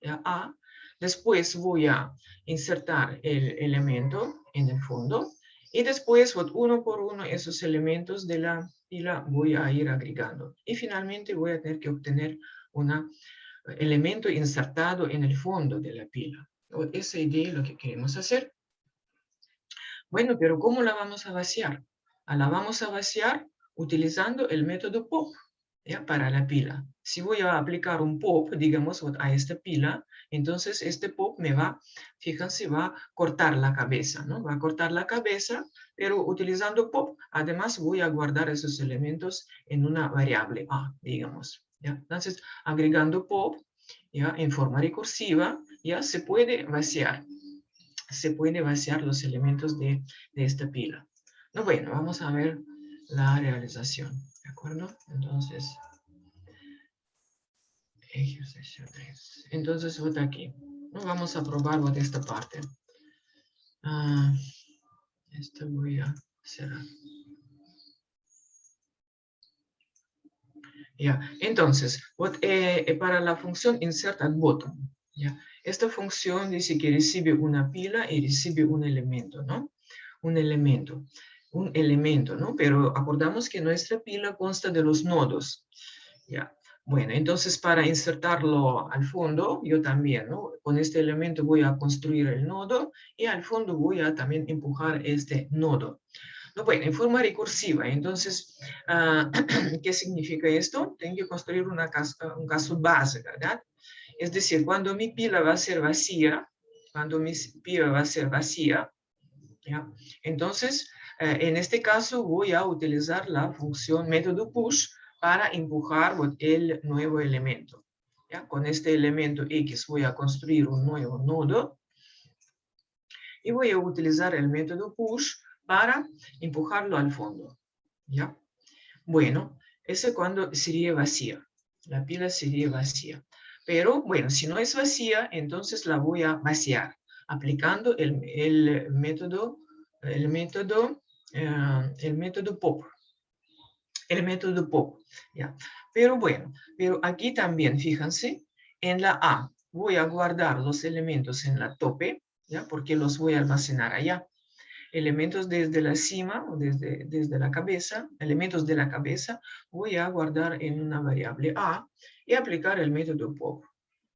¿ya? A. Después voy a insertar el elemento en el fondo, y después, uno por uno, esos elementos de la pila voy a ir agregando. Y finalmente voy a tener que obtener un elemento insertado en el fondo de la pila. Esa idea es lo que queremos hacer. Bueno, pero ¿cómo la vamos a vaciar? La vamos a vaciar utilizando el método pop, ¿ya? Para la pila. Si voy a aplicar un pop, digamos, a esta pila, entonces este pop me va, fíjense, va a cortar la cabeza, ¿no? Va a cortar la cabeza, pero utilizando pop, además voy a guardar esos elementos en una variable A, digamos, ¿ya? Entonces, agregando pop, ¿ya? En forma recursiva, ya se puede vaciar los elementos de esta pila. No, bueno, vamos a ver la realización, ¿de acuerdo? Entonces, ejercicio 3. Entonces, vota aquí. No vamos a probar esta parte. Esto voy a cerrar. Ya, entonces, para la función insert at bottom, ¿ya? Esta función dice que recibe una pila y recibe un elemento, ¿no? Un elemento, ¿no? Pero acordamos que nuestra pila consta de los nodos, ¿ya? Bueno, entonces para insertarlo al fondo, yo también, ¿no? Con este elemento voy a construir el nodo y al fondo voy a también empujar este nodo. No, bueno, en forma recursiva. Entonces, ¿qué significa esto? Tengo que construir un caso base, ¿verdad? Es decir, cuando mi pila va a ser vacía, ¿ya? Entonces, en este caso voy a utilizar la función método push para empujar el nuevo elemento, ¿ya? Con este elemento X voy a construir un nuevo nodo y voy a utilizar el método push para empujarlo al fondo, ¿ya? Bueno, ese cuando sería vacía, la pila sería vacía. Pero bueno, si no es vacía, entonces la voy a vaciar aplicando el método pop. El método pop, ¿ya? Pero bueno, pero aquí también, fíjense, en la A voy a guardar los elementos en la tope, ¿ya? Porque los voy a almacenar allá. Elementos desde la cima o desde la cabeza, elementos de la cabeza, voy a guardar en una variable A y aplicar el método pop,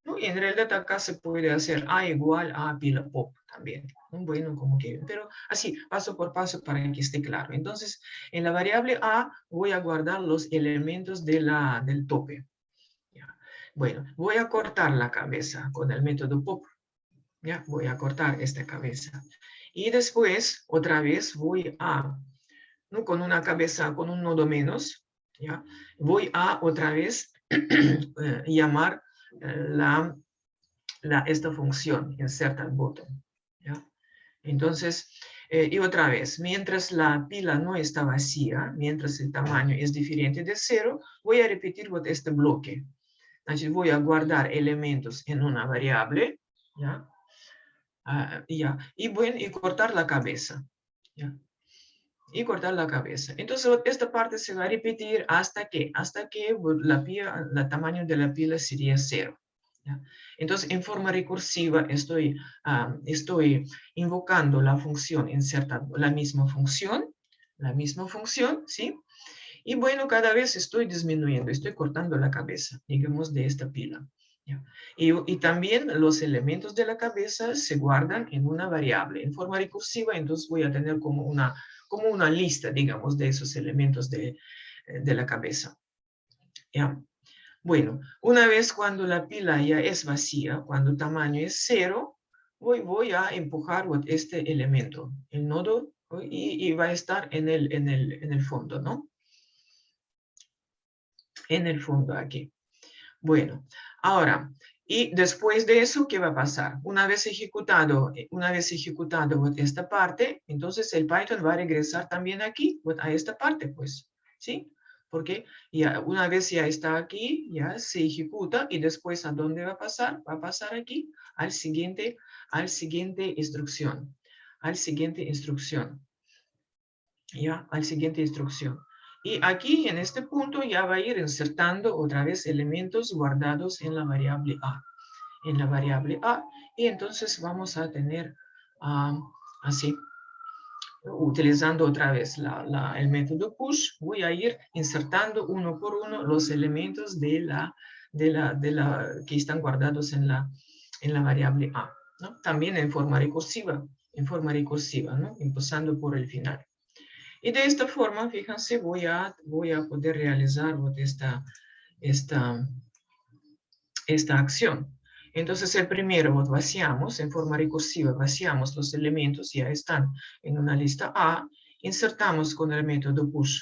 ¿no? Y en realidad acá se puede hacer A igual a pila pop también. Bueno, como que, pero así, paso por paso para que esté claro. Entonces, en la variable A voy a guardar los elementos del tope. ¿Ya? Bueno, voy a cortar la cabeza con el método pop. ¿Ya? Voy a cortar esta cabeza. Y después, otra vez, voy a, ¿no? Con una cabeza, con un nodo menos, ¿ya? Voy a otra vez llamar esta función, insert at bottom, ¿ya? Entonces, y otra vez, mientras la pila no está vacía, mientras el tamaño es diferente de 0, voy a repetir este bloque. Entonces, voy a guardar elementos en una variable, ¿ya? Ya. Y bueno, y cortar la cabeza, ¿ya? Y cortar la cabeza. Entonces, esta parte se va a repetir hasta que el tamaño de la pila sería 0. ¿Ya? Entonces, en forma recursiva estoy invocando la función insertando la misma función, ¿sí? Y bueno, cada vez estoy disminuyendo, estoy cortando la cabeza, digamos, de esta pila. ¿Ya? Y también los elementos de la cabeza se guardan en una variable, en forma recursiva, entonces voy a tener como una lista, digamos, de esos elementos de la cabeza. ¿Ya? Bueno, una vez cuando la pila ya es vacía, cuando el tamaño es 0, voy a empujar este elemento, el nodo, y va a estar en el fondo, ¿no? En el fondo aquí. Bueno, ahora, y después de eso, ¿qué va a pasar? Una vez ejecutado esta parte, entonces el Python va a regresar también aquí, a esta parte, pues, ¿sí? Porque ya una vez ya está aquí, ya se ejecuta y después ¿a dónde va a pasar? Va a pasar aquí al siguiente instrucción, ya, al siguiente instrucción. Y aquí, en este punto, ya va a ir insertando otra vez elementos guardados en la variable A. Y entonces vamos a tener así, utilizando otra vez el método push, voy a ir insertando uno por uno los elementos que están guardados en la variable A, ¿no? También en forma recursiva, ¿no? Empezando por el final. Y de esta forma, fíjense, voy a poder realizar esta acción. Entonces, el primero, vaciamos en forma recursiva, vaciamos los elementos, ya están en una lista A, insertamos con el método push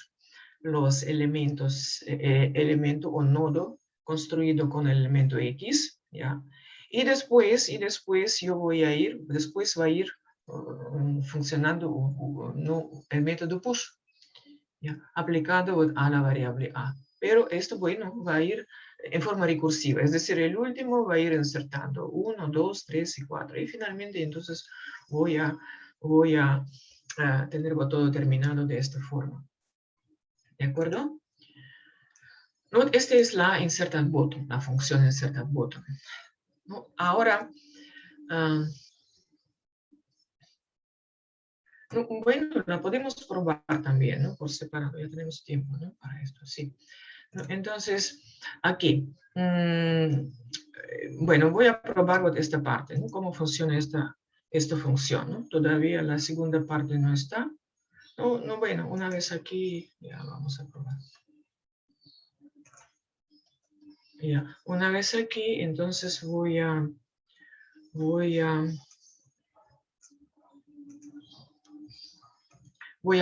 los elementos, elemento o nodo construido con el elemento X, ¿ya? Y después yo voy a ir, después va a ir funcionando el método push, ¿ya? Aplicado a la variable A. Pero esto, bueno, va a ir en forma recursiva, es decir, el último va a ir insertando 1, 2, 3 y 4. Y finalmente, entonces, voy a tener todo terminado de esta forma. ¿De acuerdo? Esta es la insert button, la función insert button. ¿No? Ahora, bueno, la podemos probar también, ¿no? Por separado, ya tenemos tiempo, ¿no? Para esto, sí. Entonces, aquí, bueno, voy a probar esta parte, ¿no? Cómo funciona esta función, ¿no? Todavía la segunda parte no está. No, bueno, una vez aquí, ya vamos a probar. Ya, una vez aquí, entonces voy a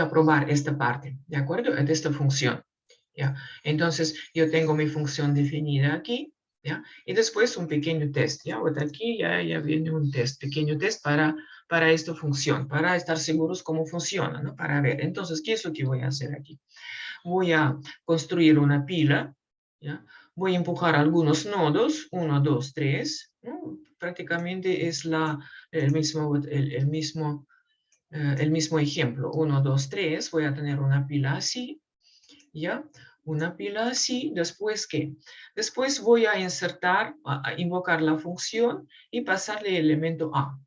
probar esta parte, ¿de acuerdo? De esta función, ¿ya? Entonces, yo tengo mi función definida aquí, ¿ya? Y después un pequeño test, ¿ya? Aquí ya viene un pequeño test para esta función, para estar seguros cómo funciona, ¿no? Para ver. Entonces, ¿qué es lo que voy a hacer aquí? Voy a construir una pila, ¿ya? Voy a empujar algunos nodos, 1, 2, 3, ¿no? Prácticamente es el mismo ejemplo, 1, 2, 3, voy a tener una pila así, ¿ya? Una pila así, después ¿qué? Después voy a insertar, a invocar la función y pasarle el elemento A,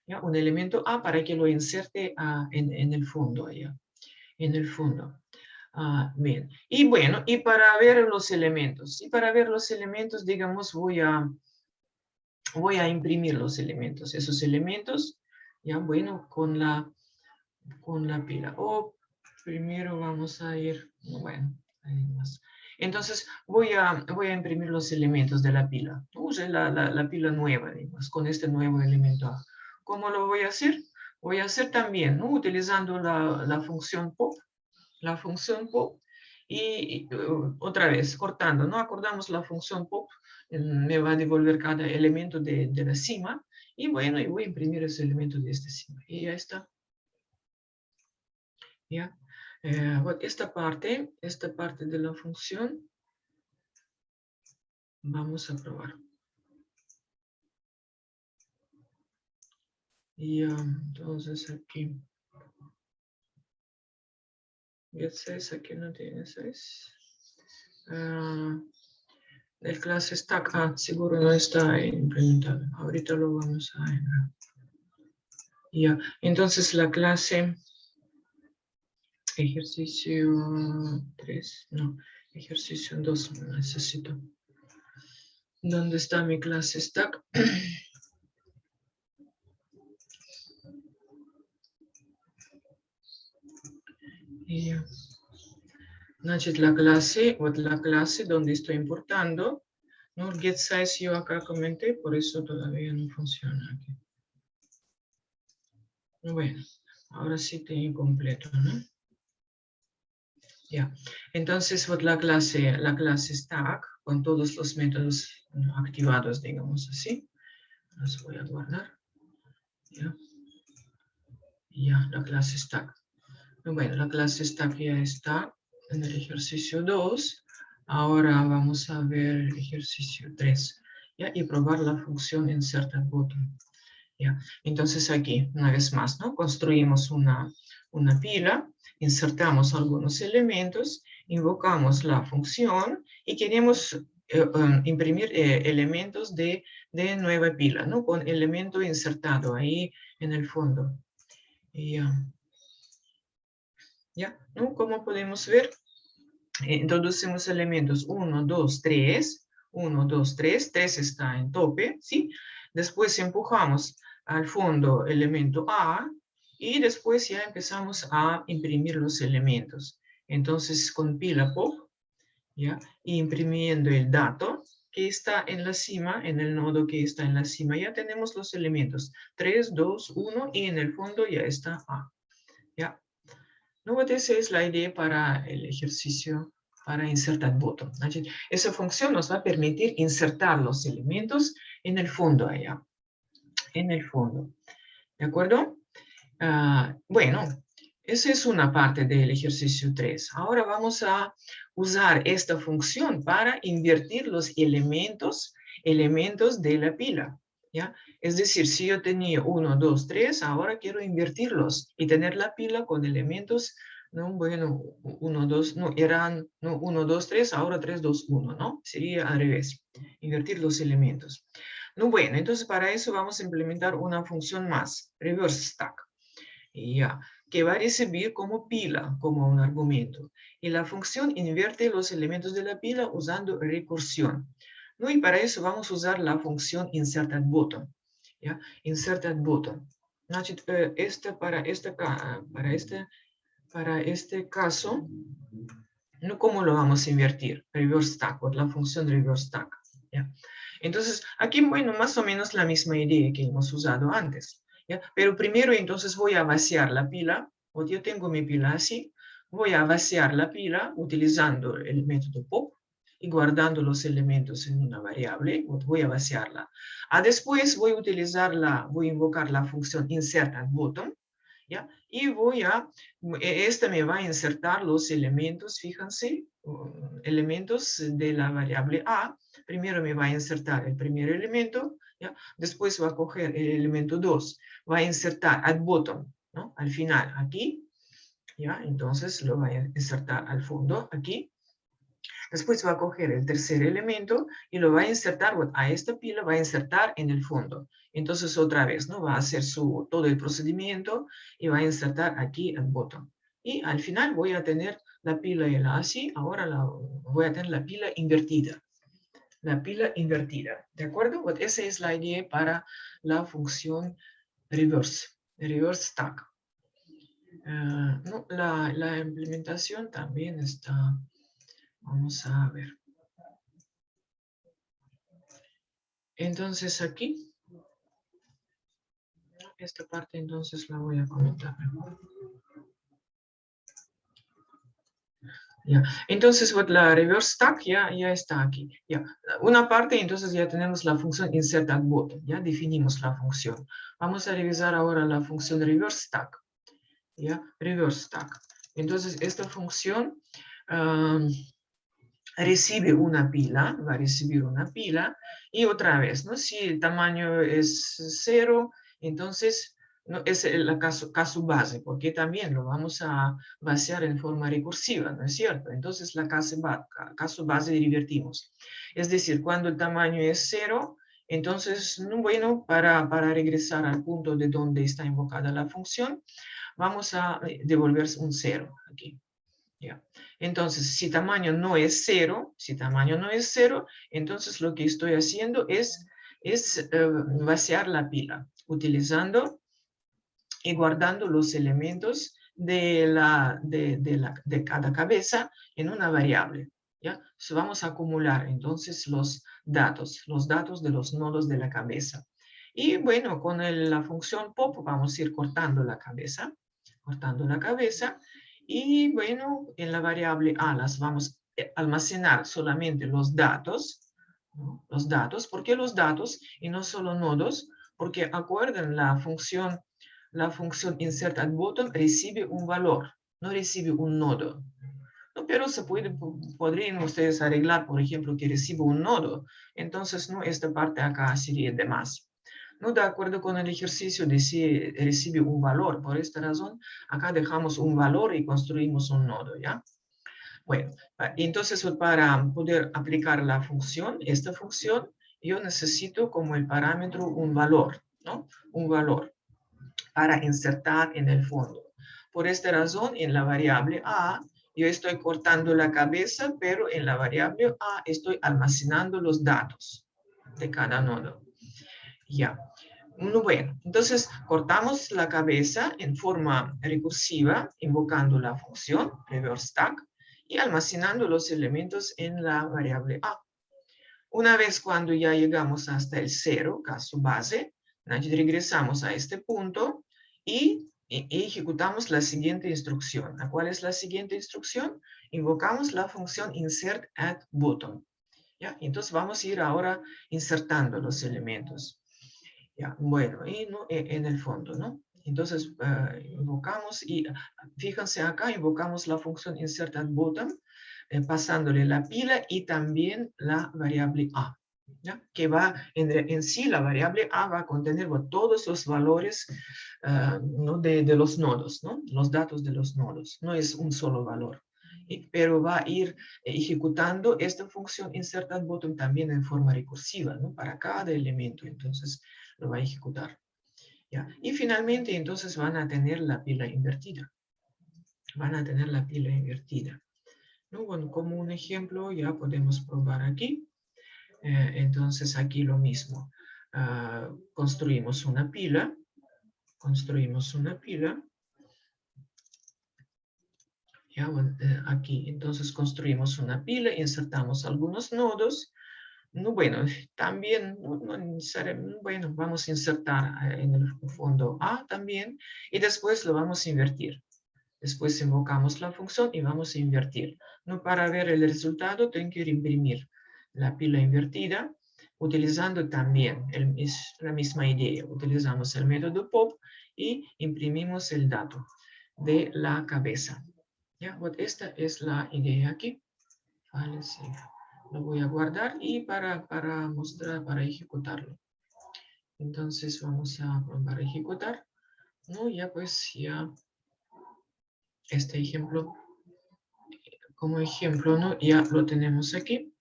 ¿ya? Un elemento A para que lo inserte en el fondo, allá, en el fondo. Bien, y bueno, y para ver los elementos, digamos, voy a imprimir los elementos, esos elementos, ya, bueno, con la pila. Primero vamos a ir, bueno, ahí más. Entonces voy a imprimir los elementos de la pila. Use la pila nueva, digamos, con este nuevo elemento A. ¿Cómo lo voy a hacer? Voy a hacer también, ¿no? Utilizando la función pop, y otra vez cortando, ¿no? Acordamos la función pop, me va a devolver cada elemento de la cima, y bueno, y voy a imprimir ese elemento de esta cima, y ya está. ¿Ya? Esta parte de la función vamos a probar. Y entonces aquí 6, aquí no tiene 6. El clase stack, seguro no está implementado. Ahorita lo vamos a ver. Ya, entonces la clase Ejercicio 3, no, ejercicio 2 necesito. ¿Dónde está mi clase stack? Y, значит, la clase donde estoy importando, ¿no? El get size yo acá comenté, por eso todavía no funciona aquí. Bueno, ahora sí tengo completo, ¿no? Ya, entonces la clase stack con todos los métodos activados, digamos así. Los voy a guardar. Ya, ya la clase stack. Bueno, la clase stack ya está en el ejercicio 2. Ahora vamos a ver el ejercicio 3. ¿Ya? Y probar la función insert@bottom. ¿Ya? Entonces aquí, una vez más, ¿no? Construimos una pila, insertamos algunos elementos, invocamos la función y queremos imprimir elementos de nueva pila, ¿no? Con elemento insertado ahí en el fondo. ¿Ya? ¿No? Como podemos ver, introducimos elementos 1, 2, 3. 1, 2, 3. 3 está en tope, ¿sí? Después empujamos al fondo elemento A y después ya empezamos a imprimir los elementos. Entonces con pila pop, ¿ya? Imprimiendo el dato que está en la cima, en el nodo que está en la cima, ya tenemos los elementos 3, 2, 1 y en el fondo ya está A. ¿Ya? No, esa es la idea para el ejercicio para insert@bottom. Esa función nos va a permitir insertar los elementos en el fondo allá. En el fondo. ¿De acuerdo? Bueno, esa es una parte del ejercicio 3. Ahora vamos a usar esta función para invertir los elementos de la pila. ¿Ya? Es decir, si yo tenía 1, 2, 3, ahora quiero invertirlos y tener la pila con elementos, ¿no? Bueno, 1, 2, no, eran 1, 2, 3, ahora 3, 2, 1, ¿no? Sería al revés, invertir los elementos. No, bueno, entonces para eso vamos a implementar una función más, reverse stack, ¿ya? Que va a recibir como pila, como un argumento. Y la función invierte los elementos de la pila usando recursión. ¿No? Y para eso vamos a usar la función insert@bottom. ¿Ya? Insert@bottom. Para este caso, ¿no? ¿Cómo lo vamos a invertir? Reverse stack, por la función reverse stack. ¿Ya? Entonces, aquí, bueno, más o menos la misma idea que hemos usado antes. ¿Ya? Pero primero, entonces, voy a vaciar la pila. O yo tengo mi pila así. Voy a vaciar la pila utilizando el método pop y guardando los elementos en una variable. Voy a vaciarla. Después voy a invocar la función insert@bottom. ¿Ya? Y esta me va a insertar los elementos, fíjense, elementos de la variable A. Primero me va a insertar el primer elemento, ¿ya? Después va a coger el elemento 2, va a insertar at bottom, ¿no? Al final, aquí, ¿ya? Entonces lo va a insertar al fondo, aquí. Después va a coger el tercer elemento y lo va a insertar a esta pila, va a insertar en el fondo. Entonces otra vez, ¿no? Va a hacer todo el procedimiento y va a insertar aquí al bottom. Y al final voy a tener la pila y la así, ahora voy a tener la pila invertida. La pila invertida, ¿de acuerdo? Esa es la idea para la función reverse stack. No, la implementación también está. Vamos a ver. Entonces aquí, esta parte entonces la voy a comentar mejor. Ya. Entonces la reverse stack ya está aquí. Ya. Una parte, entonces ya tenemos la función insert@bottom. Ya definimos la función. Vamos a revisar ahora la función reverse stack. Ya, reverse stack. Entonces esta función recibe una pila, va a recibir una pila, y otra vez, ¿no? Si el tamaño es 0, entonces no, es el caso base, porque también lo vamos a vaciar en forma recursiva, ¿no es cierto? Entonces la caso base revertimos. Es decir, cuando el tamaño es 0, entonces, bueno, para regresar al punto de donde está invocada la función, vamos a devolver un 0 aquí. ¿Ya? Entonces, si tamaño no es 0, entonces lo que estoy haciendo es vaciar la pila, utilizando y guardando los elementos de cada cabeza en una variable. ¿Ya? Entonces vamos a acumular entonces los datos de los nodos de la cabeza. Y bueno, con la función pop vamos a ir cortando la cabeza. Y bueno, en la variable A las vamos a almacenar solamente los datos, ¿no? Los datos, ¿por qué los datos y no solo nodos? Porque acuerden, la función insert at bottom recibe un valor, no recibe un nodo. No, pero podrían ustedes arreglar, por ejemplo, que recibe un nodo. Entonces, no, esta parte acá sería de más. No, de acuerdo con el ejercicio de si recibe un valor. Por esta razón, acá dejamos un valor y construimos un nodo, ¿ya? Bueno, entonces para poder aplicar la función, esta función, yo necesito como el parámetro un valor, ¿no? Un valor para insertar en el fondo. Por esta razón, en la variable A, yo estoy cortando la cabeza, pero en la variable A estoy almacenando los datos de cada nodo. Ya. Bueno, entonces cortamos la cabeza en forma recursiva, invocando la función reverse stack y almacenando los elementos en la variable A. Una vez cuando ya llegamos hasta el 0, caso base, regresamos a este punto y ejecutamos la siguiente instrucción. ¿Cuál es la siguiente instrucción? Invocamos la función insert at bottom. ¿Ya? Entonces vamos a ir ahora insertando los elementos. ¿Ya? Bueno, y no, en el fondo, ¿no? Entonces invocamos y fíjense acá, invocamos la función insert at bottom, pasándole la pila y también la variable A. ¿Ya? Que va en sí, la variable A va a contener todos los valores ¿no? de los nodos, ¿no? Los datos de los nodos, no es un solo valor. Pero va a ir ejecutando esta función insert at bottom también en forma recursiva, ¿no? Para cada elemento, entonces lo va a ejecutar. ¿Ya? Y finalmente, entonces van a tener la pila invertida. ¿No? Bueno, como un ejemplo, ya podemos probar aquí. Entonces, aquí lo mismo. Construimos una pila. Ya, bueno, aquí, entonces construimos una pila, insertamos algunos nodos. No, bueno, también, no necesariamente, bueno, vamos a insertar en el fondo A también y después lo vamos a invertir. Después invocamos la función y vamos a invertir. No, para ver el resultado tengo que imprimir la pila invertida utilizando también la misma idea. Utilizamos el método pop y imprimimos el dato de la cabeza. ¿Ya? Bueno, esta es la idea aquí. Vale, sí. Lo voy a guardar y para mostrar, para ejecutarlo. Entonces vamos a probar a ejecutar. No, ya pues ya este ejemplo, como ejemplo, ¿no? Ya lo tenemos aquí.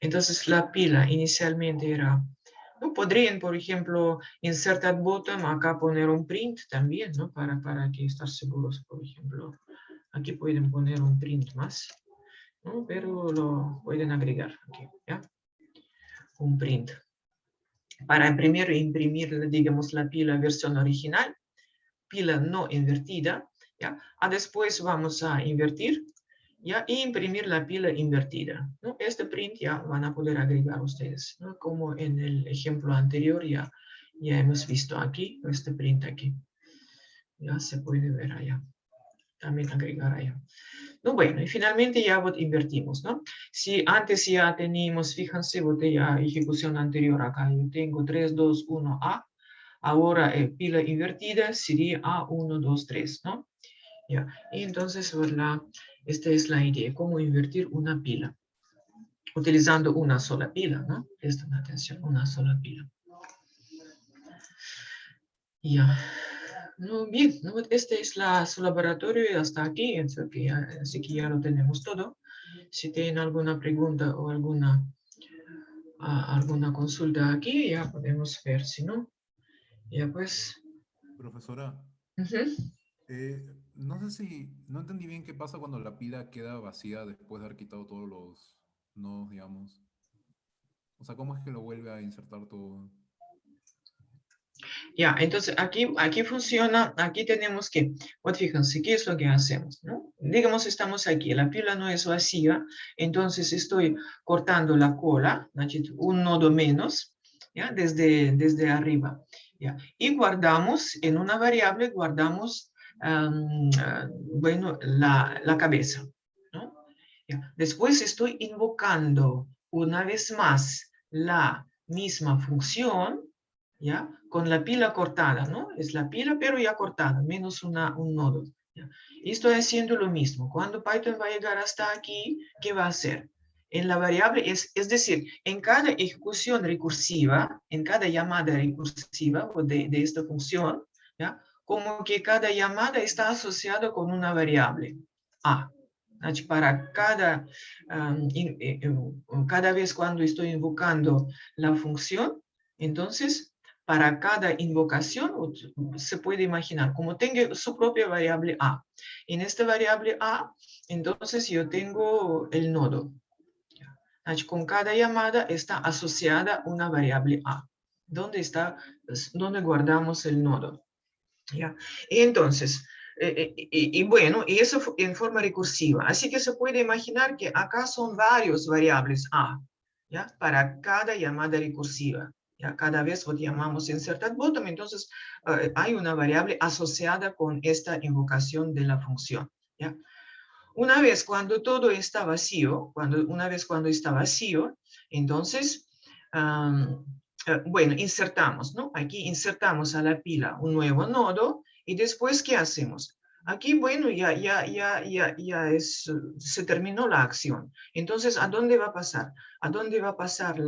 Entonces la pila inicialmente era, ¿no? Podrían, por ejemplo, insert at bottom, acá poner un print también, ¿no? Para que estar seguros, por ejemplo. Aquí pueden poner un print más, ¿no? Pero lo pueden agregar aquí, ¿ya? Un print. Para primero imprimir, digamos, la pila versión original, pila no invertida, ¿ya? Después vamos a invertir, ¿ya? Y imprimir la pila invertida, ¿no? Este print ya van a poder agregar ustedes, ¿no? Como en el ejemplo anterior ya hemos visto aquí, este print aquí. Ya se puede ver allá. También agregar allá. No, bueno, y finalmente ya invertimos, ¿no? Si antes ya teníamos, fíjense, ya ejecución anterior acá, yo tengo 3, 2, 1, A. Ahora pila invertida sería A1, 2, 3, ¿no? Ya. Y entonces, esta es la idea, cómo invertir una pila. Utilizando una sola pila, ¿no? Presten atención, una sola pila. Ya. No, bien, ¿no? Este es su laboratorio y hasta aquí, así que ya lo tenemos todo. Si tienen alguna pregunta o alguna consulta aquí, ya podemos ver, si no, ya pues. Profesora, Uh-huh. No sé si, no entendí bien qué pasa cuando la pila queda vacía después de haber quitado todos los nodos, digamos. O sea, ¿cómo es que lo vuelve a insertar todo? Ya, entonces aquí funciona, aquí tenemos que, pues fíjense, ¿qué es lo que hacemos? ¿No? Digamos, estamos aquí, la pila no es vacía, entonces estoy cortando la cola, un nodo menos, ¿ya? Desde arriba, ¿ya? Y guardamos, en una variable guardamos, bueno, la cabeza, ¿no? ¿Ya? Después estoy invocando una vez más la misma función, ¿ya? Con la pila cortada, ¿no? Es la pila, pero ya cortada, menos un nodo. ¿Ya? Y estoy haciendo lo mismo. Cuando Python va a llegar hasta aquí, ¿qué va a hacer? En la variable, es decir, en cada ejecución recursiva, en cada llamada recursiva de esta función, ¿ya? Como que cada llamada está asociada con una variable A. Para cada vez cuando estoy invocando la función, entonces, para cada invocación, se puede imaginar, como tengo su propia variable A. En esta variable A, entonces yo tengo el nodo. Con cada llamada está asociada una variable A, donde guardamos el nodo. ¿Ya? Y entonces, bueno, y eso en forma recursiva. Así que se puede imaginar que acá son varios variables A, ¿ya? Para cada llamada recursiva. ¿Ya? Cada vez lo llamamos inserted bottom, entonces hay una variable asociada con esta invocación de la función. ¿Ya? Una vez cuando todo está vacío, cuando está vacío, entonces, bueno, insertamos, ¿no? Aquí insertamos a la pila un nuevo nodo y después, ¿qué hacemos? Aquí, bueno, se terminó la acción. Entonces, ¿a dónde va a pasar? ¿A dónde va a pasar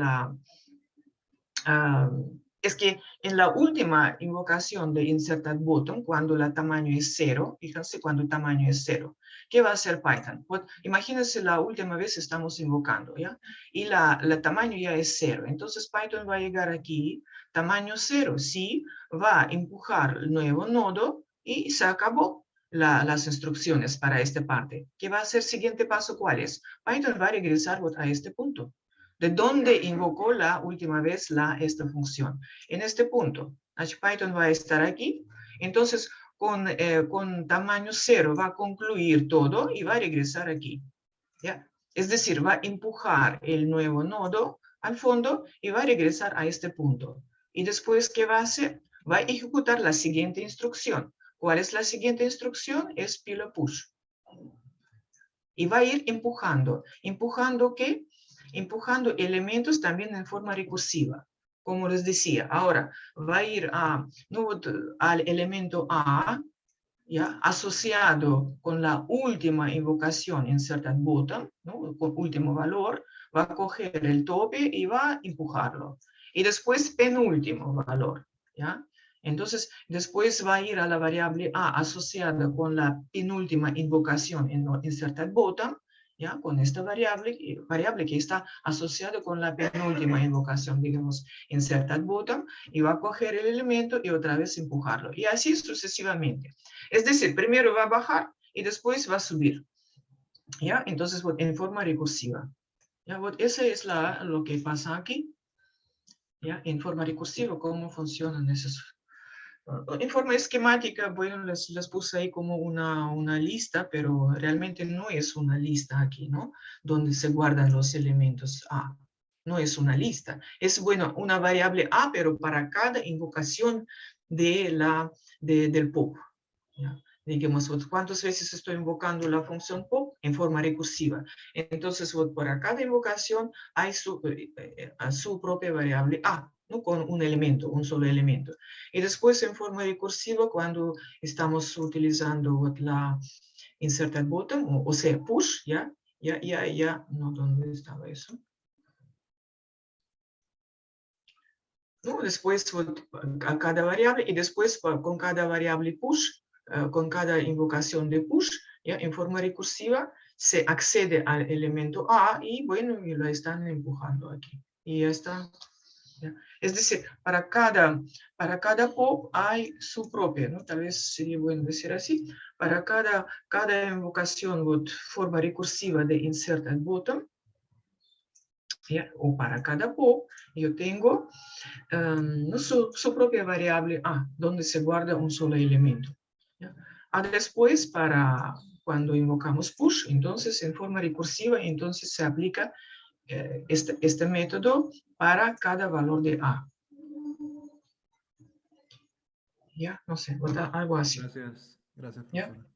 es que en la última invocación de inserted button, cuando el tamaño es 0, fíjense cuando el tamaño es 0, ¿qué va a hacer Python? Pues, imagínense la última vez estamos invocando, ¿ya? Y el tamaño ya es 0. Entonces Python va a llegar aquí, tamaño 0, sí, va a empujar el nuevo nodo y se acabó las instrucciones para esta parte. ¿Qué va a hacer el siguiente paso? ¿Cuál es? Python va a regresar a este punto. ¿De dónde invocó la última vez esta función? En este punto, Python va a estar aquí. Entonces, con tamaño 0 va a concluir todo y va a regresar aquí. ¿Ya? Es decir, va a empujar el nuevo nodo al fondo y va a regresar a este punto. Y después, ¿qué va a hacer? Va a ejecutar la siguiente instrucción. ¿Cuál es la siguiente instrucción? Es pila push. Y va a ir empujando. ¿Empujando qué? Empujando elementos también en forma recursiva. Como les decía, ahora va a ir al elemento A, ¿ya? Asociado con la última invocación inserted button, ¿no? Con último valor, va a coger el tope y va a empujarlo. Y después penúltimo valor, ¿ya? Entonces, después va a ir a la variable A asociada con la penúltima invocación en inserted button, ¿ya? Con esta variable que está asociada con la penúltima invocación, digamos, inserted button, y va a coger el elemento y otra vez empujarlo. Y así sucesivamente. Es decir, primero va a bajar y después va a subir. ¿Ya? Entonces, en forma recursiva. ¿Ya? Eso es lo que pasa aquí. ¿Ya? En forma recursiva, cómo funcionan esos. En forma esquemática, bueno, les puse ahí como una lista, pero realmente no es una lista aquí, ¿no? Donde se guardan los elementos A. No es una lista. Es, bueno, una variable A, pero para cada invocación del POP. ¿Ya? Digamos, ¿cuántas veces estoy invocando la función POP? En forma recursiva. Entonces, para cada invocación hay su propia variable A, ¿no? Con un solo elemento. Y después, en forma recursiva, cuando estamos utilizando la inserted button, o sea, push, ¿ya? No, ¿dónde estaba eso? ¿No? Después a cada variable y después con cada variable push, con cada invocación de push, ¿ya? En forma recursiva se accede al elemento A y bueno, y lo están empujando aquí. Y ya está. ¿ya? Es decir, para cada pop hay su propia, ¿no? Tal vez sería bueno decir así. Para cada invocación o forma recursiva de insert at bottom, ¿ya? O para cada pop, yo tengo su propia variable A, donde se guarda un solo elemento. ¿Ya? Después, para cuando invocamos push, entonces en forma recursiva, entonces se aplica este método para cada valor de A. Ya, no sé, algo así. Gracias, gracias, ¿Ya? profesora.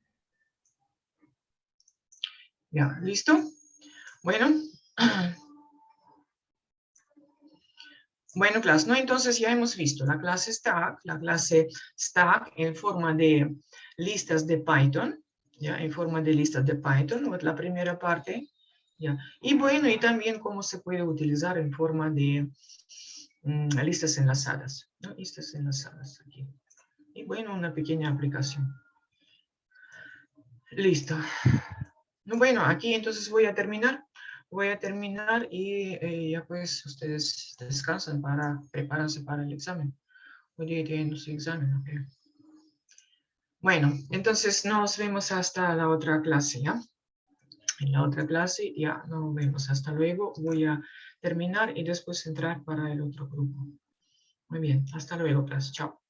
Ya, ¿listo? Bueno. Bueno, clase, ¿no? Entonces ya hemos visto la clase stack en forma de listas de Python, ¿ya? En forma de listas de Python, es la primera parte, ¿ya? Y bueno, y también cómo se puede utilizar en forma de listas enlazadas, ¿no? Listas enlazadas aquí. Y bueno, una pequeña aplicación. Listo. Bueno, aquí entonces voy a terminar. Voy a terminar y ya pues ustedes descansan para prepararse para el examen. Hoy día tienen su examen, ¿ok? Bueno, entonces nos vemos hasta la otra clase, ¿ya? En la otra clase ya nos vemos. Hasta luego. Voy a terminar y después entrar para el otro grupo. Muy bien, hasta luego, clase. Chao.